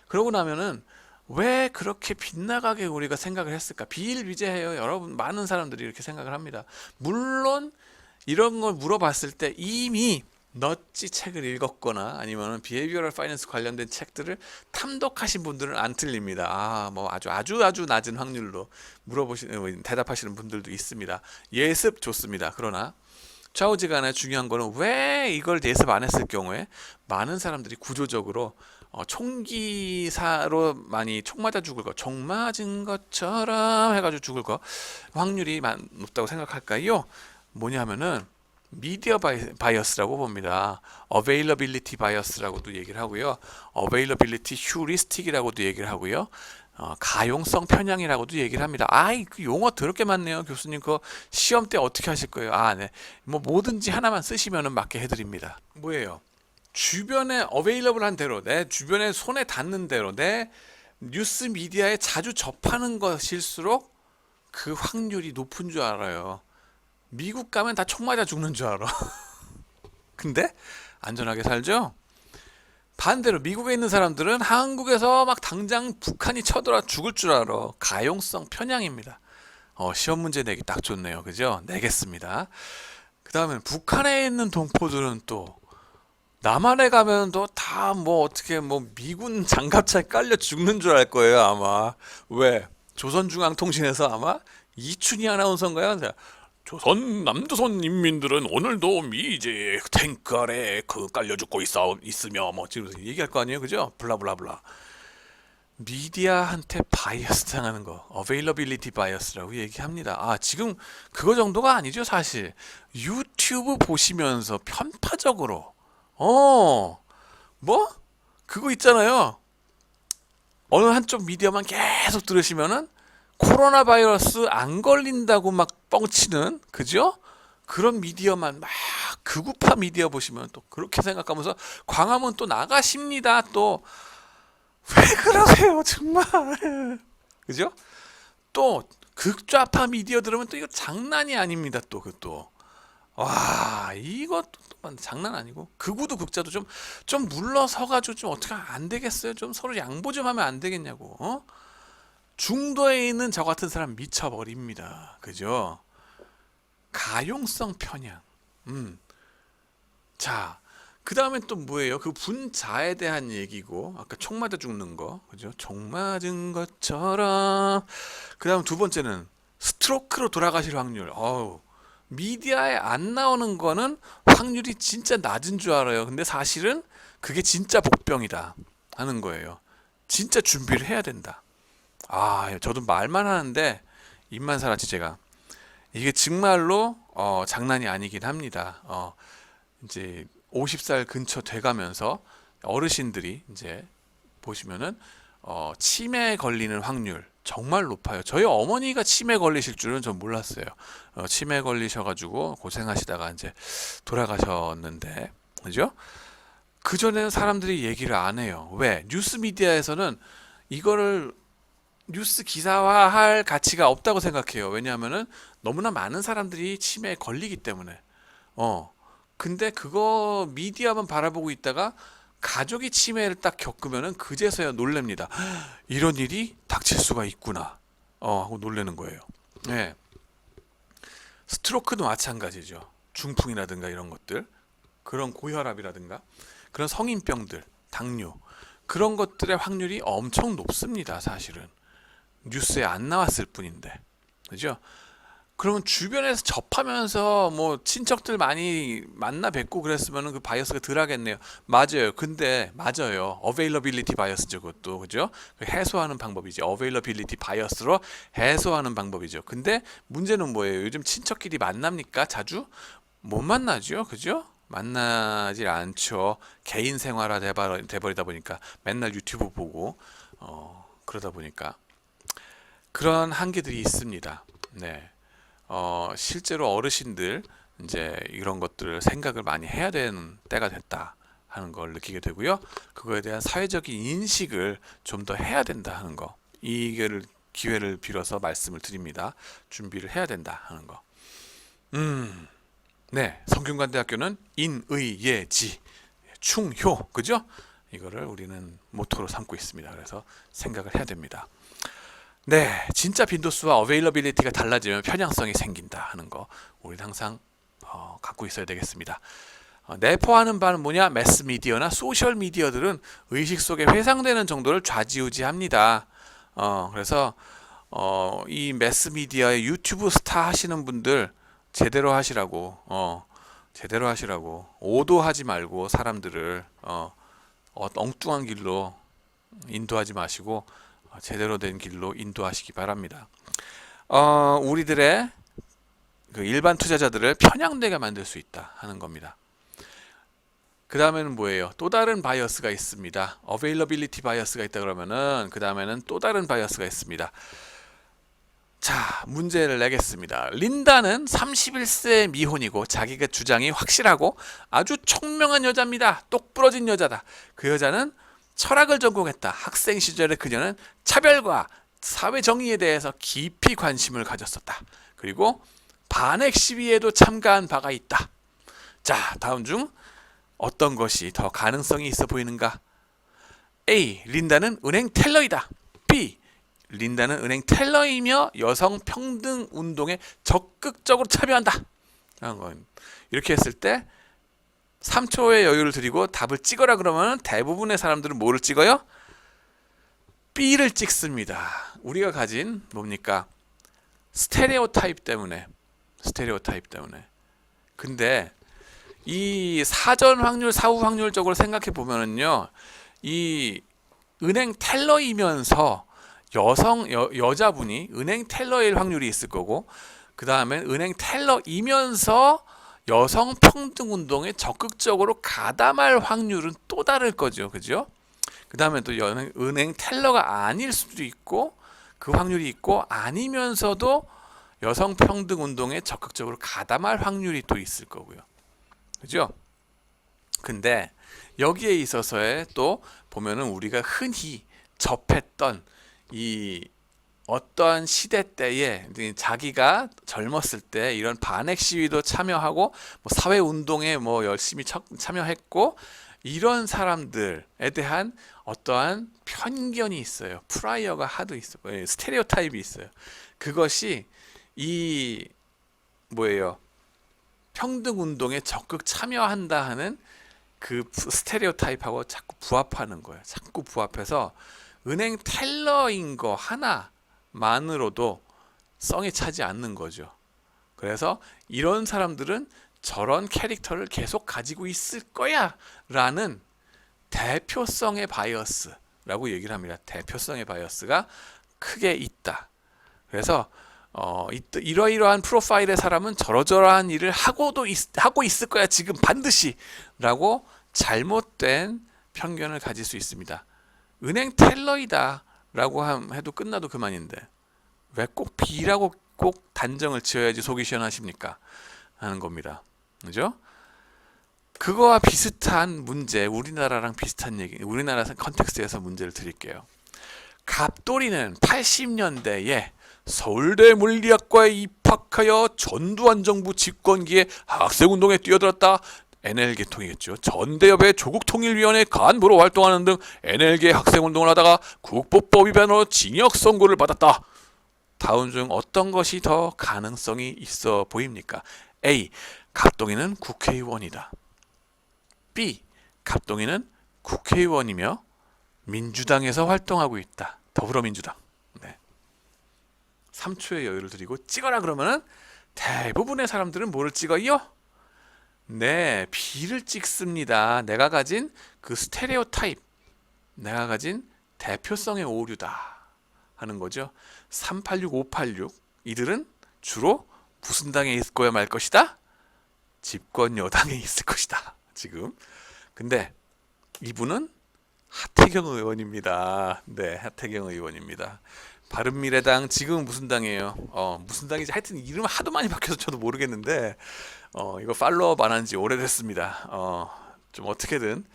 그러고 나면은 왜 그렇게 빗나가게 우리가 생각을 했을까? 비일비재해요. 여러분, 많은 사람들이 이렇게 생각을 합니다. 물론 이런 걸 물어봤을 때 이미 너찌 책을 읽었거나 아니면 비헤이비어럴 파이낸스 관련된 책들을 탐독하신 분들은 안 틀립니다. 뭐 아주 낮은 확률로 대답하시는 분들도 있습니다. 예습 좋습니다. 그러나 좌우지간에 중요한 거는 왜 이걸 예습 안 했을 경우에 많은 사람들이 구조적으로 총기사로 많이 총 맞아 죽을 거, 총 맞은 것처럼 해가지고 죽을 거 확률이 높다고 생각할까요? 뭐냐면은 미디어 바이어스라고 봅니다. 어베일러빌리티 바이어스라고도 얘기를 하고요. 어베일러빌리티 휴리스틱이라고도 얘기를 하고요. 가용성 편향이라고도 얘기를 합니다. 그 용어 더럽게 많네요. 교수님 그거 시험 때 어떻게 하실 거예요? 네. 뭐 뭐든지 하나만 쓰시면은 맞게 해드립니다. 뭐예요? 주변에 어베일러블한 대로, 내 주변에 손에 닿는 대로, 내 뉴스 미디어에 자주 접하는 것일수록 그 확률이 높은 줄 알아요. 미국 가면 다 총 맞아 죽는 줄 알아. 근데 안전하게 살죠? 반대로 미국에 있는 사람들은 한국에서 막 당장 북한이 쳐들어 죽을 줄 알아. 가용성 편향입니다. 시험 문제 내기 딱 좋네요. 그죠? 내겠습니다. 그 다음에 북한에 있는 동포들은 또 남한에 가면 또 다 뭐 어떻게 뭐 미군 장갑차에 깔려 죽는 줄 알 거예요 아마. 왜? 조선중앙통신에서 아마 이춘희 아나운서인가요? 조선 남조선 인민들은 오늘도 미제 탱크 아래 깔려 죽고 있으며 뭐 지금 얘기할 거 아니에요, 그죠? 블라블라블라. 미디어한테 바이어스 당하는 거, 어베일러빌리티 바이어스라고 얘기합니다. 지금 그거 정도가 아니죠, 사실. 유튜브 보시면서 편파적으로, 뭐 그거 있잖아요. 어느 한쪽 미디어만 계속 들으시면은 코로나 바이러스 안 걸린다고 막 뻥치는, 그죠? 그런 미디어만 막 극우파 미디어 보시면 또 그렇게 생각하면서 광화문 또 나가십니다. 또 왜 그러세요 정말. 그죠? 또 극좌파 미디어 들으면 또 이거 장난이 아닙니다. 또 그것도 이것도 장난 아니고, 극우도 극자도 좀 물러서가지고 좀 어떻게 안 되겠어요? 좀 서로 양보 좀 하면 안 되겠냐고. 중도에 있는 저 같은 사람 미쳐버립니다. 그죠? 가용성 편향. 자, 그 다음에 또 뭐예요? 그 분자에 대한 얘기고, 아까 총 맞아 죽는 거, 그죠? 총 맞은 것처럼. 그 다음 두 번째는 스트로크로 돌아가실 확률. 미디어에 안 나오는 거는 확률이 진짜 낮은 줄 알아요. 근데 사실은 그게 진짜 복병이다 하는 거예요. 진짜 준비를 해야 된다. 저도 말만 하는데 입만 살았지 제가. 이게 정말로 장난이 아니긴 합니다. 이제 50살 근처 돼가면서 어르신들이 이제 보시면은 치매에 걸리는 확률 정말 높아요. 저희 어머니가 치매 걸리실 줄은 전 몰랐어요. 치매 걸리셔가지고 고생하시다가 이제 돌아가셨는데, 그죠? 그 전에는 사람들이 얘기를 안 해요. 왜? 뉴스 미디어에서는 이거를 뉴스 기사화할 가치가 없다고 생각해요. 왜냐하면은 너무나 많은 사람들이 치매에 걸리기 때문에. 근데 그거 미디어만 바라보고 있다가 가족이 치매를 딱 겪으면은 그제서야 놀랍니다. 이런 일이 닥칠 수가 있구나. 하고 놀라는 거예요. 네. 스트로크도 마찬가지죠. 중풍이라든가 이런 것들, 그런 고혈압이라든가 그런 성인병들, 당뇨, 그런 것들의 확률이 엄청 높습니다. 사실은 뉴스에 안 나왔을 뿐인데, 그죠? 그러면 주변에서 접하면서 뭐 친척들 많이 만나 뵙고 그랬으면은 그 바이어스가 덜 하겠네요. 맞아요. 근데 맞아요. 어베일러빌리티 바이어스죠, 그것도. 그죠? 그 해소하는 방법이죠. 어베일러빌리티 바이어스로 해소하는 방법이죠. 근데 문제는 뭐예요? 요즘 친척끼리 만납니까? 자주? 못 만나죠. 그죠? 만나질 않죠. 개인 생활화 돼버리다 보니까 맨날 유튜브 보고 그러다 보니까 그런 한계들이 있습니다. 네. 실제로 어르신들 이제 이런 것들을 생각을 많이 해야 되는 때가 됐다 하는 걸 느끼게 되고요. 그거에 대한 사회적인 인식을 좀 더 해야 된다 하는 거. 이거를 기회를 빌어서 말씀을 드립니다. 준비를 해야 된다 하는 거. 네. 성균관대학교는 인의예지 충효 그죠? 이거를 우리는 모토로 삼고 있습니다. 그래서 생각을 해야 됩니다. 네, 진짜 빈도수와 어베일러빌리티가 달라지면 편향성이 생긴다 하는 거 우리는 항상 갖고 있어야 되겠습니다. 내포하는 바는 뭐냐? 매스미디어나 소셜미디어들은 의식 속에 회상되는 정도를 좌지우지합니다. 그래서 이 매스미디어의 유튜브 스타 하시는 분들 제대로 하시라고 제대로 하시라고 오도하지 말고 사람들을 엉뚱한 길로 인도하지 마시고 제대로 된 길로 인도하시기 바랍니다. 우리들의 그 일반 투자자들을 편향되게 만들 수 있다 하는 겁니다. 그 다음에는 뭐예요? 또 다른 바이어스가 있습니다. 어베일러빌리티 바이어스가 있다 그러면은 그 다음에는 또 다른 바이어스가 있습니다. 자, 문제를 내겠습니다. 린다는 31세 미혼이고 자기가 주장이 확실하고 아주 총명한 여자입니다. 똑부러진 여자다. 그 여자는 철학을 전공했다. 학생 시절에 그녀는 차별과 사회 정의에 대해서 깊이 관심을 가졌었다. 그리고 반핵 시위에도 참가한 바가 있다. 자, 다음 중 어떤 것이 더 가능성이 있어 보이는가? A. 린다는 은행 텔러이다. B. 린다는 은행 텔러이며 여성 평등 운동에 적극적으로 참여한다. 이렇게 했을 때 3초의 여유를 드리고 답을 찍어라 그러면 대부분의 사람들은 뭐를 찍어요? B를 찍습니다. 우리가 가진 뭡니까? 스테레오타입 때문에. 근데 이 사전 확률, 사후 확률적으로 생각해 보면은요. 이 은행 텔러이면서 여자분이 은행 텔러일 확률이 있을 거고 그 다음에 은행 텔러이면서 여성 평등 운동에 적극적으로 가담할 확률은 또 다를 거죠. 그죠? 그 다음에 또 은행 텔러가 아닐 수도 있고 그 확률이 있고 아니면서도 여성 평등 운동에 적극적으로 가담할 확률이 또 있을 거고요. 그죠? 근데 여기에 있어서의 또 보면은 우리가 흔히 접했던 이 어떠한 시대 때에 자기가 젊었을 때 이런 반핵 시위도 참여하고 뭐 사회 운동에 뭐 열심히 참여했고 이런 사람들에 대한 어떠한 편견이 있어요. 프라이어가 하도 있어요. 스테레오타입이 있어요. 그것이 이 뭐예요? 평등 운동에 적극 참여한다 하는 그 스테레오타입하고 자꾸 부합하는 거예요. 자꾸 부합해서 은행 텔러인 거 하나만으로도 성에 차지 않는 거죠. 그래서 이런 사람들은 저런 캐릭터를 계속 가지고 있을 거야 라는 대표성의 바이어스라고 얘기를 합니다. 대표성의 바이어스가 크게 있다. 그래서 이러이러한 프로파일의 사람은 저러저러한 일을 하고 있을 거야 지금 반드시 라고 잘못된 편견을 가질 수 있습니다. 은행 텔러이다 라고 해도 끝나도 그만인데 왜 꼭 B라고 꼭 단정을 지어야지 속이 시원하십니까? 하는 겁니다. 그죠? 그거와 비슷한 문제, 우리나라랑 비슷한 얘기, 우리나라 컨텍스트에서 문제를 드릴게요. 갑돌이는 80년대에 서울대 물리학과에 입학하여 전두환 정부 집권기에 학생운동에 뛰어들었다. NL계통이겠죠. 전대협의 조국통일위원회 간부로 활동하는 등 NL계 학생운동을 하다가 국보법 위반으로 징역 선고를 받았다. 다음 중 어떤 것이 더 가능성이 있어 보입니까? A. 갑동이는 국회의원이다. B. 갑동이는 국회의원이며 민주당에서 활동하고 있다. 더불어민주당. 네. 3초의 여유를 드리고 찍어라 그러면은 대부분의 사람들은 뭐를 찍어요? 네, B를 찍습니다. 내가 가진 그 스테레오 타입, 내가 가진 대표성의 오류다 하는 거죠. 386, 586 이들은 주로 무슨 당에 있을 거야 말 것이다? 집권 여당에 있을 것이다. 지금. 근데 이분은 하태경 의원입니다. 네, 하태경 의원입니다. 바른미래당 지금 무슨 당이에요? 무슨 당인지 하여튼 이름 하도 많이 바뀌어서 저도 모르겠는데 이거 팔로업 안 한 지 오래됐습니다. 좀 어떻게든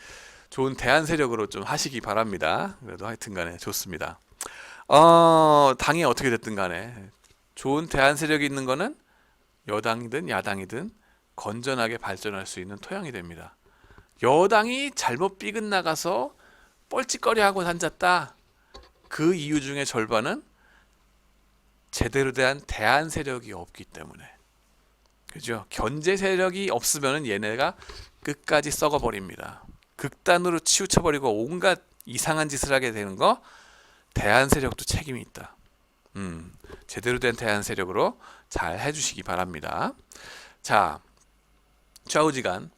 좋은 대안 세력으로 좀 하시기 바랍니다. 그래도 하여튼간에 좋습니다. 당이 어떻게 됐든 간에 좋은 대안 세력이 있는 거는 여당이든 야당이든 건전하게 발전할 수 있는 토양이 됩니다. 여당이 잘못 삐긋나가서 뻘짓거리하고 앉았다. 그 이유 중에 절반은 제대로 된 대안 세력이 없기 때문에. 그죠? 견제 세력이 없으면 얘네가 끝까지 썩어버립니다. 극단으로 치우쳐버리고 온갖 이상한 짓을 하게 되는 거 대안 세력도 책임이 있다. 제대로 된 대안 세력으로 잘 해주시기 바랍니다. 자, 좌우지간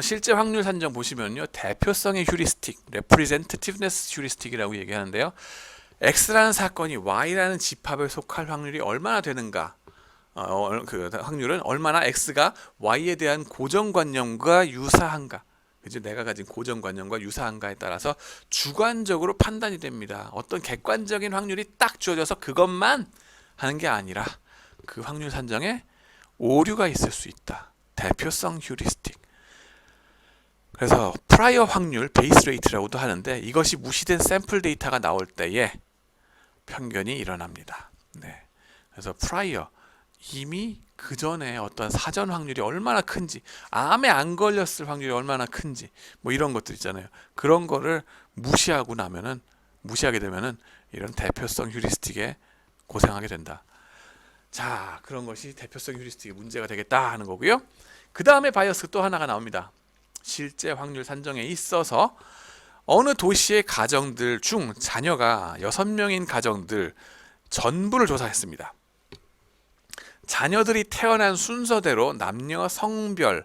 실제 확률 산정 보시면요, 대표성의 휴리스틱, representativeness 휴리스틱이라고 얘기하는데요. X라는 사건이 Y라는 집합에 속할 확률이 얼마나 되는가, 그 확률은 얼마나 X가 Y에 대한 고정관념과 유사한가, 그죠? 내가 가진 고정관념과 유사한가에 따라서 주관적으로 판단이 됩니다. 어떤 객관적인 확률이 딱 주어져서 그것만 하는 게 아니라 그 확률 산정에 오류가 있을 수 있다. 대표성 휴리스틱. 그래서 프라이어 확률, 베이스 레이트라고도 하는데 이것이 무시된 샘플 데이터가 나올 때에 편견이 일어납니다. 네. 그래서 프라이어, 이미 그 전에 어떤 사전 확률이 얼마나 큰지, 암에 안 걸렸을 확률이 얼마나 큰지, 뭐 이런 것들 있잖아요. 그런 거를 무시하게 되면은 이런 대표성 휴리스틱에 고생하게 된다. 자, 그런 것이 대표성 휴리스틱의 문제가 되겠다 하는 거고요. 그 다음에 바이어스 또 하나가 나옵니다. 실제 확률 산정에 있어서 어느 도시의 가정들 중 자녀가 6명인 가정들 전부를 조사했습니다. 자녀들이 태어난 순서대로 남녀 성별을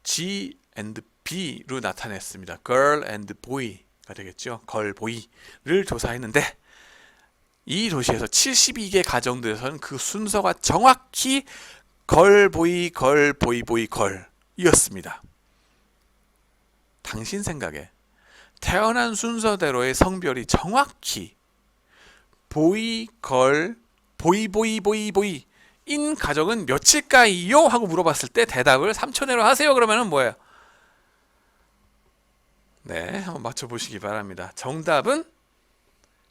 G and B로 나타냈습니다. Girl and Boy가 되겠죠. Girl, Boy를 조사했는데 이 도시에서 72개 가정들에서는 그 순서가 정확히 Girl, Boy, Girl, Boy, Boy, Girl 이었습니다. 당신 생각에 태어난 순서대로의 성별이 정확히 보이, 걸, 보이, 보이, 보이, 보이 인 가정은 며칠까요? 하고 물어봤을 때 대답을 3초 내로 하세요. 그러면은 뭐예요? 네, 한번 맞춰보시기 바랍니다. 정답은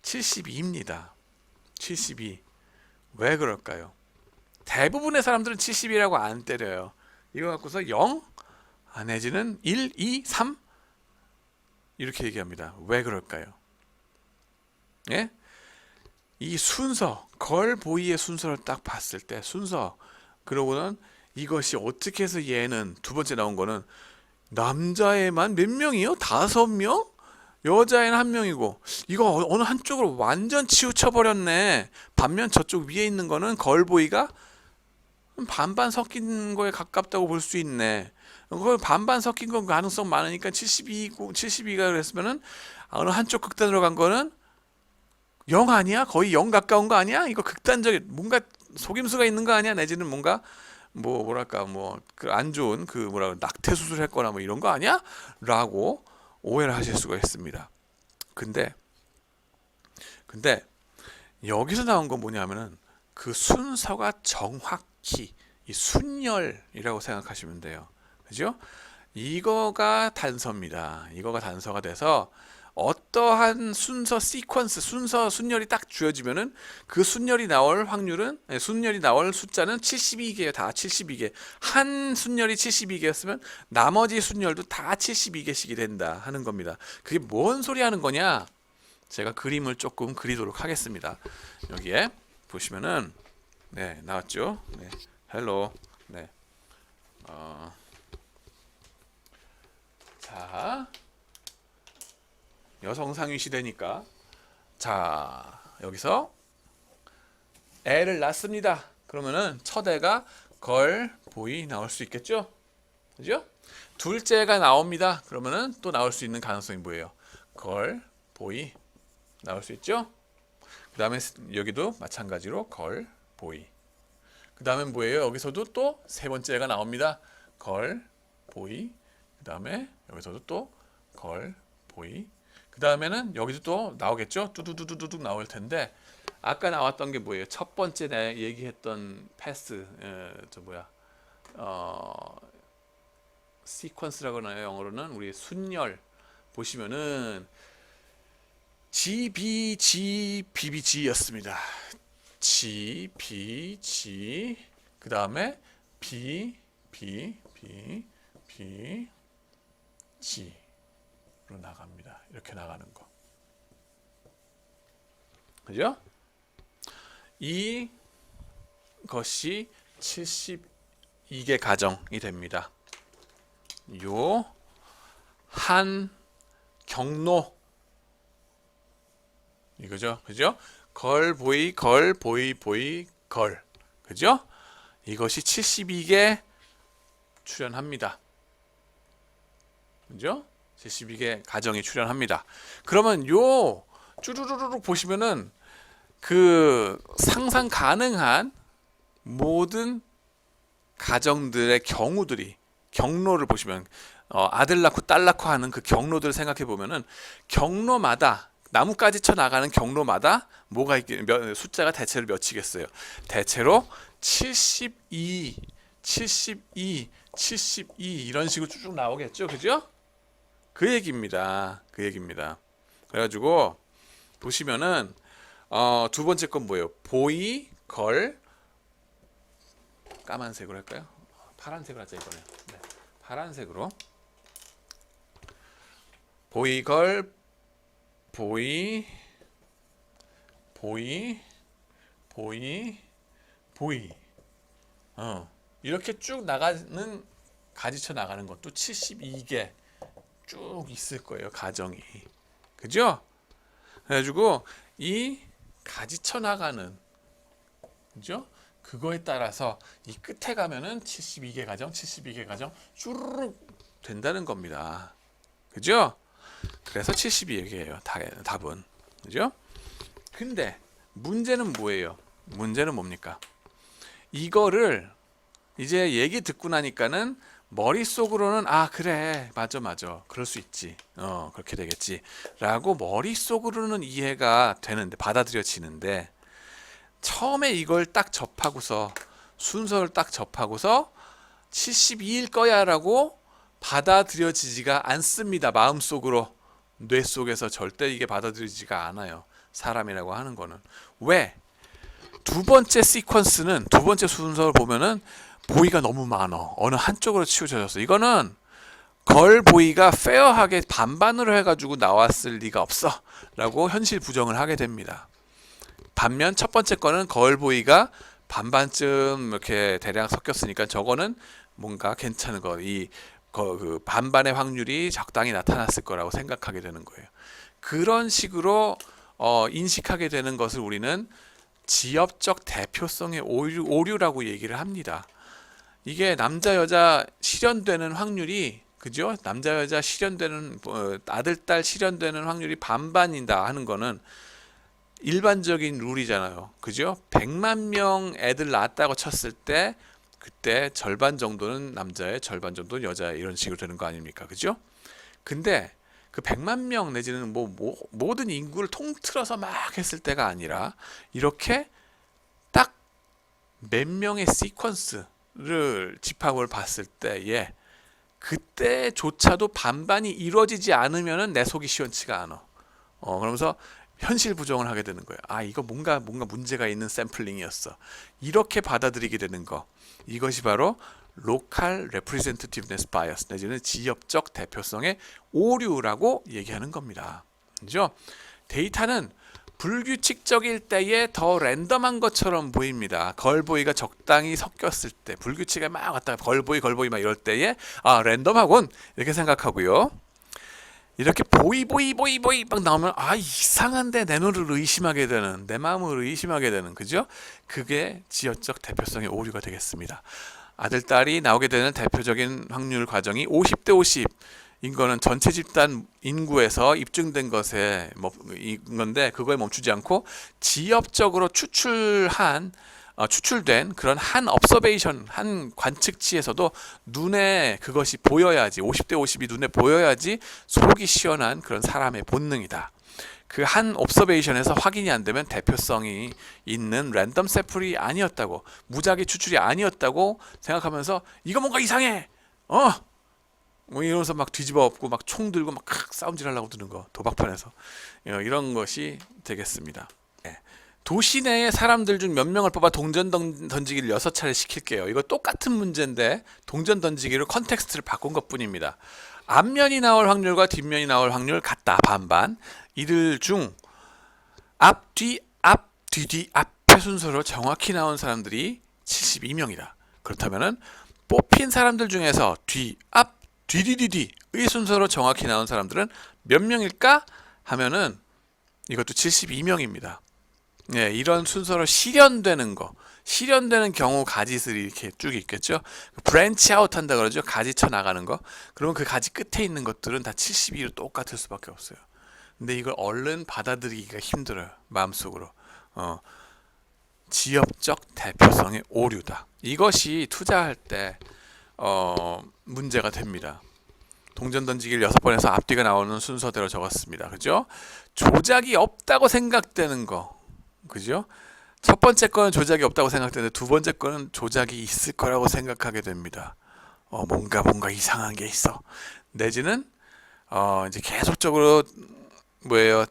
72입니다. 72. 왜 그럴까요? 대부분의 사람들은 70이라고 안 때려요. 이거 갖고서 0 내지는 1, 2, 3 이렇게 얘기합니다. 왜 그럴까요? 예? 이 순서, 걸 보이의 순서를 딱 봤을 때 순서, 그러고는 이것이 어떻게 해서 얘는 두 번째 나온 거는 남자애만 몇 명이요? 5명? 여자애는 1명이고 이거 어느 한쪽으로 완전 치우쳐 버렸네. 반면 저쪽 위에 있는 거는 걸보이가 반반 섞인 거에 가깝다고 볼 수 있네. 그걸 반반 섞인 건 가능성 많으니까 72가 그랬으면은 어느 한쪽 극단으로 간 거는 0 아니야? 거의 0 가까운 거 아니야? 이거 극단적인 뭔가 속임수가 있는 거 아니야? 내지는 뭔가 뭐랄까 그 안 좋은 그 낙태 수술했거나 뭐 이런 거 아니야? 라고 오해를 하실 수가 있습니다. 근데 여기서 나온 건 뭐냐면은 그 순서가 정확히 이 순열이라고 생각하시면 돼요. 그죠? 이거가 단서입니다. 이거가 단서가 돼서 어떠한 순서 시퀀스, 순서 순열이 딱 주어지면은 그 순열이 나올 확률은, 순열이 나올 숫자는 72개예요. 다 72개. 한 순열이 72개였으면 나머지 순열도 다 72개씩이 된다 하는 겁니다. 그게 뭔 소리 하는 거냐? 제가 그림을 조금 그리도록 하겠습니다. 여기에 보시면은 네, 나왔죠? 네. 헬로. 네. 자, 여성 상위 시대니까 자, 여기서 애를 낳습니다. 그러면은 첫애가 걸, 보이 나올 수 있겠죠? 그죠? 둘째가 나옵니다. 그러면은 또 나올 수 있는 가능성이 뭐예요? 걸, 보이 나올 수 있죠? 그 다음에 여기도 마찬가지로 걸, 보이. 그 다음에 뭐예요? 여기서도 또 세 번째가 나옵니다. 걸, 보이. 그 다음에 여기서도 또 걸, 보이. 그 다음에는 여기도 또 나오겠죠? 뚜두두두둑 나올 텐데 아까 나왔던 게 뭐예요? 첫 번째 내가 얘기했던 패스, 시퀀스라고 하나요? 영어로는 우리 순열 보시면은 G, B, G, B, B, G였습니다. G, B, G, 그 다음에 B, B, B, B, G로 나갑니다. 이렇게 나가는 거. 그죠? 이것이 72개 가정이 됩니다. 요 한 경로 이거죠. 그죠? 걸, 보이, 걸, 보이, 보이, 걸. 그죠? 이것이 72개 출현합니다. 그죠? 72개 가정이 출현합니다. 그러면 요 쭈루루루 보시면은 그 상상 가능한 모든 가정들의 경로를 보시면 아들 낳고 딸 낳고 하는 그 경로들을 생각해 보면은 경로마다 나뭇가지 쳐 나가는 경로마다 뭐가 숫자가 대체로 몇이겠어요? 대체로 72, 72, 72 이런 식으로 쭉 나오겠죠, 그죠? 그 얘기입니다. 그 얘기입니다. 그래가지고 보시면은 두 번째 건 뭐예요? 보이, 걸, 까만색으로 할까요? 파란색으로 하자 이번에. 네, 파란색으로 보이, 걸, 보이, 보이, 보이, 보이. 이렇게 쭉 나가는 가지쳐 나가는 것도 72개 쭉 있을 거예요, 가정이. 그죠? 그래가지고 이 가지쳐 나가는, 그죠? 그거에 따라서 이 끝에 가면은 72개 가정, 72개 가정 쭈르륵 된다는 겁니다. 그죠? 그래서 72개예요. 답은. 그죠? 근데 문제는 뭐예요? 문제는 뭡니까? 이거를 이제 얘기 듣고 나니까는 머릿속으로는 그래 맞아 그럴 수 있지 그렇게 되겠지 라고 머릿속으로는 이해가 되는데 받아들여지는데 처음에 이걸 딱 접하고서 순서를 딱 접하고서 72일 거야 라고 받아들여지지가 않습니다. 마음속으로 뇌 속에서 절대 이게 받아들여지지가 않아요. 사람이라고 하는 거는. 왜? 두 번째 시퀀스는 두 번째 순서를 보면은 보이가 너무 많아. 어느 한쪽으로 치우쳐졌어. 이거는 걸 보이가 페어하게 반반으로 해가지고 나왔을 리가 없어 라고 현실 부정을 하게 됩니다. 반면 첫 번째 거는 걸 보이가 반반쯤 이렇게 대략 섞였으니까 저거는 뭔가 괜찮은 거, 그 반반의 확률이 적당히 나타났을 거라고 생각하게 되는 거예요. 그런 식으로 인식하게 되는 것을 우리는 지엽적 대표성의 오류라고 얘기를 합니다. 이게 남자 여자 실현되는 확률이 그죠? 남자 여자 실현되는 아들 딸 실현되는 확률이 반반이다 하는 거는 일반적인 룰이잖아요. 그죠? 100만 명 애들 낳았다고 쳤을 때 그때 절반 정도는 남자의 절반 정도는 여자의 이런 식으로 되는 거 아닙니까? 그죠? 근데 그 100만 명 내지는 모든 인구를 통틀어서 막 했을 때가 아니라 이렇게 딱 몇 명의 시퀀스를 집합을 봤을 때에 그때조차도 반반이 이루어지지 않으면은 내 속이 시원치가 않아. 그러면서 현실 부정을 하게 되는 거예요. 이거 뭔가 문제가 있는 샘플링이었어. 이렇게 받아들이게 되는 거. 이것이 바로 local representativeness bias 내지는 지역적 대표성의 오류라고 얘기하는 겁니다. 그죠? 데이터는 불규칙적일 때에 더 랜덤한 것처럼 보입니다. 걸보이가 적당히 섞였을 때, 불규칙에 막 왔다가 걸보이 막 이럴 때에 랜덤하군 이렇게 생각하고요. 이렇게 보이 막 나오면 이상한데 내 눈을 의심하게 되는, 내 마음을 의심하게 되는, 그죠? 그게 지역적 대표성의 오류가 되겠습니다. 아들, 딸이 나오게 되는 대표적인 확률 과정이 50대 50인 거는 전체 집단 인구에서 입증된 것에 인 건데, 그거에 멈추지 않고 지역적으로 추출된 그런 한 observation, 한 관측치에서도 눈에 그것이 보여야지, 50대 50이 눈에 보여야지 속이 시원한 그런 사람의 본능이다. 그 한 옵서베이션에서 확인이 안 되면 대표성이 있는 랜덤 샘플이 아니었다고, 무작위 추출이 아니었다고 생각하면서 이거 뭔가 이상해, 이러면서 막 뒤집어 엎고 막 총 들고 막 싸움질 하려고 드는 거, 도박판에서 이런 것이 되겠습니다. 도시 내의 사람들 중 몇 명을 뽑아 동전 던지기를 6차례 시킬게요. 이거 똑같은 문제인데 동전 던지기로 컨텍스트를 바꾼 것뿐입니다. 앞면이 나올 확률과 뒷면이 나올 확률 같다, 반반. 이들 중 앞, 뒤, 앞, 뒤, 앞의 순서로 정확히 나온 사람들이 72명이다. 그렇다면은 뽑힌 사람들 중에서 뒤, 앞, 뒤의 순서로 정확히 나온 사람들은 몇 명일까 하면은 이것도 72명입니다. 네, 이런 순서로 실현되는 경우 가짓을 이렇게 쭉 있겠죠. 브랜치 아웃 한다 그러죠. 가지 쳐 나가는 거. 그러면 그 가지 끝에 있는 것들은 다 72로 똑같을 수밖에 없어요. 근데 이걸 얼른 받아들이기가 힘들어요, 마음속으로. 지역적 대표성의 오류다. 이것이 투자할 때 문제가 됩니다. 동전 던지기를 6번 해서 앞뒤가 나오는 순서대로 적었습니다. 그죠? 조작이 없다고 생각되는 거, 그죠? 첫 번째 거는 조작이 없다고 생각되는데 두 번째 거는 조작이 있을 거라고 생각하게 됩니다. 뭔가 이상한 게 있어. 내지는 이제 계속적으로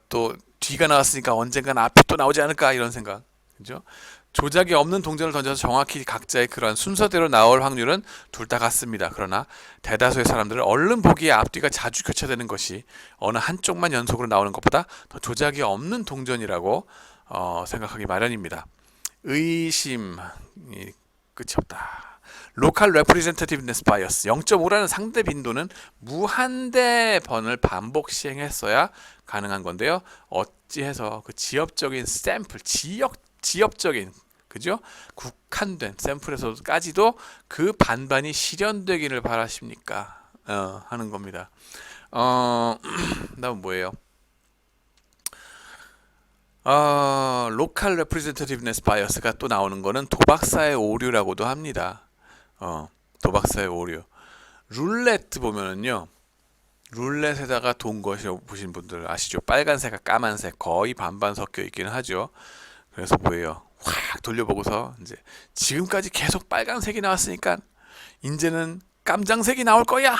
또 뒤가 나왔으니까 언젠간 앞이 또 나오지 않을까, 이런 생각, 그죠? 조작이 없는 동전을 던져서 정확히 각자의 그런 순서대로 나올 확률은 둘 다 같습니다. 그러나 대다수의 사람들은 얼른 보기에 앞뒤가 자주 교차되는 것이 어느 한쪽만 연속으로 나오는 것보다 더 조작이 없는 동전이라고 생각하기 마련입니다. 의심이 끝이 없다. 로컬 레프리젠테티브네스 바이어스 0.5라는 상대 빈도는 무한대 번을 반복 시행했어야 가능한 건데요. 어찌해서 그 지역적인 샘플, 지역적인, 그죠? 국한된 샘플에서까지도 그 반반이 실현되기를 바라십니까? 하는 겁니다. 다음 뭐예요? 로컬 레프리젠테티브네스 바이어스가 또 나오는 거는 도박사의 오류라고도 합니다. 도박사의 오류. 룰렛 보면은요, 룰렛에다가 돈 거셔 보신 분들 아시죠? 빨간색과 까만색 거의 반반 섞여 있기는 하죠. 그래서 뭐예요? 확 돌려보고서 이제 지금까지 계속 빨간색이 나왔으니까 이제는 깜장색이 나올 거야.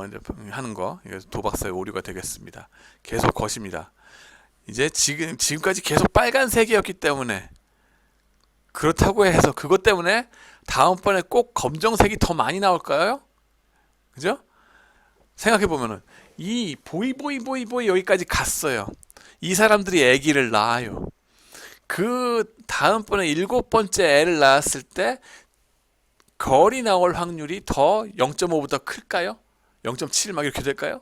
이제 하는 거, 이게 도박사의 오류가 되겠습니다. 계속 거십니다. 이제 지금까지 계속 빨간색이었기 때문에, 그렇다고 해서 그것 때문에 다음번에 꼭 검정색이 더 많이 나올까요? 그죠? 생각해 보면은 이 보이 여기까지 갔어요. 이 사람들이 아기를 낳아요. 그 다음번에 7번째 애를 낳았을 때 거리 나올 확률이 더 0.5보다 클까요? 0.7 막 이렇게 될까요?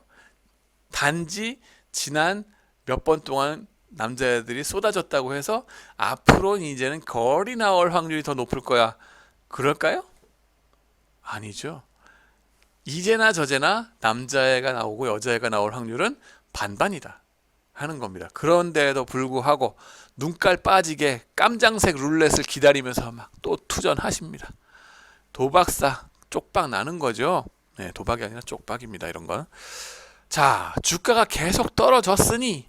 단지 지난 몇 번 동안 남자애들이 쏟아졌다고 해서 앞으로 이제는 거리 나올 확률이 더 높을 거야, 그럴까요? 아니죠. 이제나 저제나 남자애가 나오고 여자애가 나올 확률은 반반이다 하는 겁니다. 그런데도 불구하고 눈깔 빠지게 깜장색 룰렛을 기다리면서 막 또 투전하십니다. 도박사 쪽박 나는 거죠. 네, 도박이 아니라 쪽박입니다, 이런 건. 자, 주가가 계속 떨어졌으니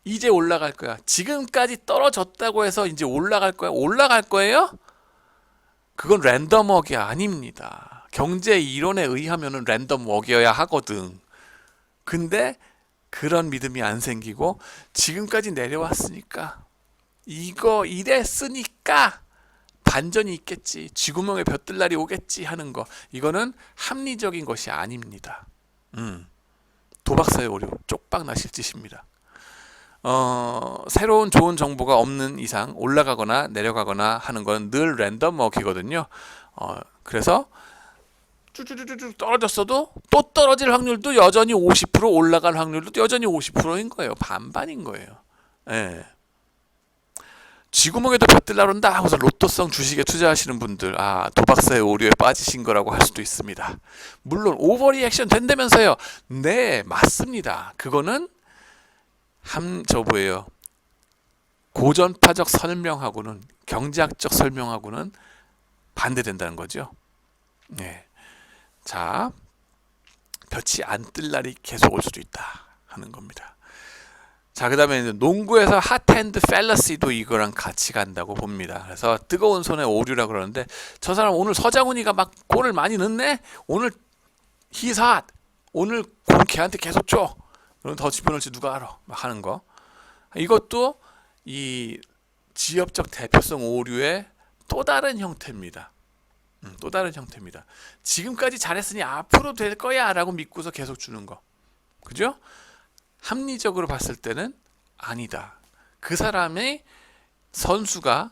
이제 올라갈 거야. 지금까지 떨어졌다고 해서 이제 올라갈 거야? 올라갈 거예요? 그건 랜덤 워크 아닙니다. 경제 이론에 의하면은 랜덤 워크여야 하거든. 근데 그런 믿음이 안 생기고 지금까지 내려왔으니까, 이거 이랬으니까 반전이 있겠지, 쥐구멍에 벼뜰 날이 오겠지 하는 거, 이거는 합리적인 것이 아닙니다. 도박사의 오류, 쪽박 나실 짓입니다. 새로운 좋은 정보가 없는 이상 올라가거나 내려가거나 하는 건 늘 랜덤 워크거든요. 그래서 쭉쭉쭉쭉 떨어졌어도 또 떨어질 확률도 여전히 50%, 올라갈 확률도 여전히 50%인 거예요. 반반인 거예요. 예. 쥐구멍에도 볕들 나온다 하고서 로또성 주식에 투자하시는 분들, 도박사의 오류에 빠지신 거라고 할 수도 있습니다. 물론 오버리액션 된다면서요. 네, 맞습니다. 그거는 뭐예요? 고전파적 설명하고는, 경제학적 설명하고는 반대된다는 거죠. 네. 자, 볕이 안 뜰 날이 계속 올 수도 있다 하는 겁니다. 자, 그 다음에 농구에서 핫핸드 팰러시도 이거랑 같이 간다고 봅니다. 그래서 뜨거운 손에 오류라 그러는데, 저 사람 오늘 서장훈이가 막 골을 많이 넣네? 오늘 히삿! 오늘 공 걔한테 계속 줘! 그럼 더 집어넣을지 누가 알아? 막 하는 거. 이것도 이 지엽적 대표성 오류의 또 다른 형태입니다. 또 다른 형태입니다. 지금까지 잘했으니 앞으로 될 거야 라고 믿고서 계속 주는 거. 그죠? 합리적으로 봤을 때는 아니다. 그 사람의 선수가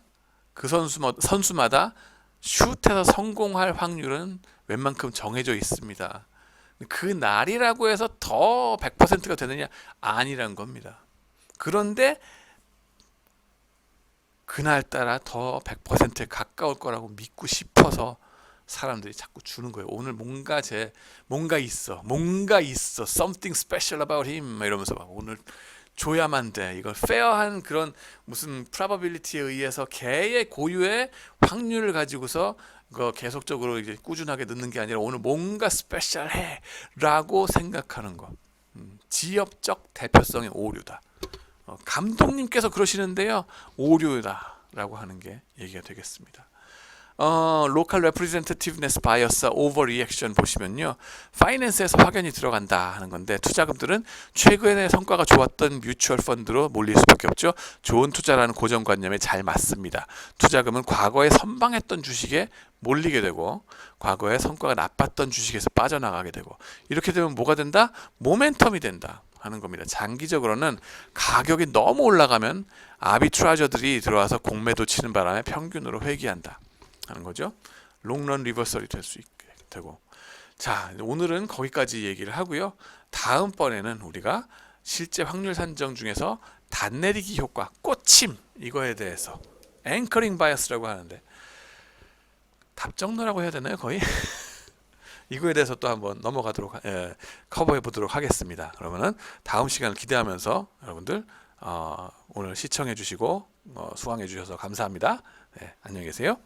선수마다 슛에서 성공할 확률은 웬만큼 정해져 있습니다. 그 날이라고 해서 더 100%가 되느냐? 아니란 겁니다. 그런데 그날따라 더 100%에 가까울 거라고 믿고 싶어서 사람들이 자꾸 주는 거예요. 오늘 뭔가 있어, something special about him 이러면서 막 오늘 줘야만 돼. 이걸 페어한 그런 무슨 probability에 의해서 걔의 고유의 확률을 가지고서 그 계속적으로 이제 꾸준하게 넣는 게 아니라 오늘 뭔가 스페셜해라고 생각하는 거. 지엽적 대표성의 오류다. 감독님께서 그러시는데요, 오류다라고 하는 게 얘기가 되겠습니다. local representativeness bias, overreaction 보시면요, 파이낸스에서 확연히 들어간다 하는 건데, 투자금들은 최근에 성과가 좋았던 뮤추얼 펀드로 몰릴 수밖에 없죠. 좋은 투자라는 고정관념에 잘 맞습니다. 투자금은 과거에 선방했던 주식에 몰리게 되고, 과거에 성과가 나빴던 주식에서 빠져나가게 되고, 이렇게 되면 뭐가 된다? 모멘텀이 된다 하는 겁니다. 장기적으로는 가격이 너무 올라가면 아비트라저들이 들어와서 공매도 치는 바람에 평균으로 회귀한다 하는 거죠. 롱런 리버설이 될 수 있게 되고. 자, 오늘은 거기까지 얘기를 하고요. 다음번에는 우리가 실제 확률 산정 중에서 단내리기 효과, 꽂힘, 이거에 대해서 앵커링 바이어스라고 하는데, 답정너라고 해야 되나요, 거의? 이거에 대해서 또 한번 커버해 보도록 하겠습니다. 그러면은 다음 시간을 기대하면서 여러분들 오늘 시청해 주시고 수강해 주셔서 감사합니다. 네, 안녕히 계세요.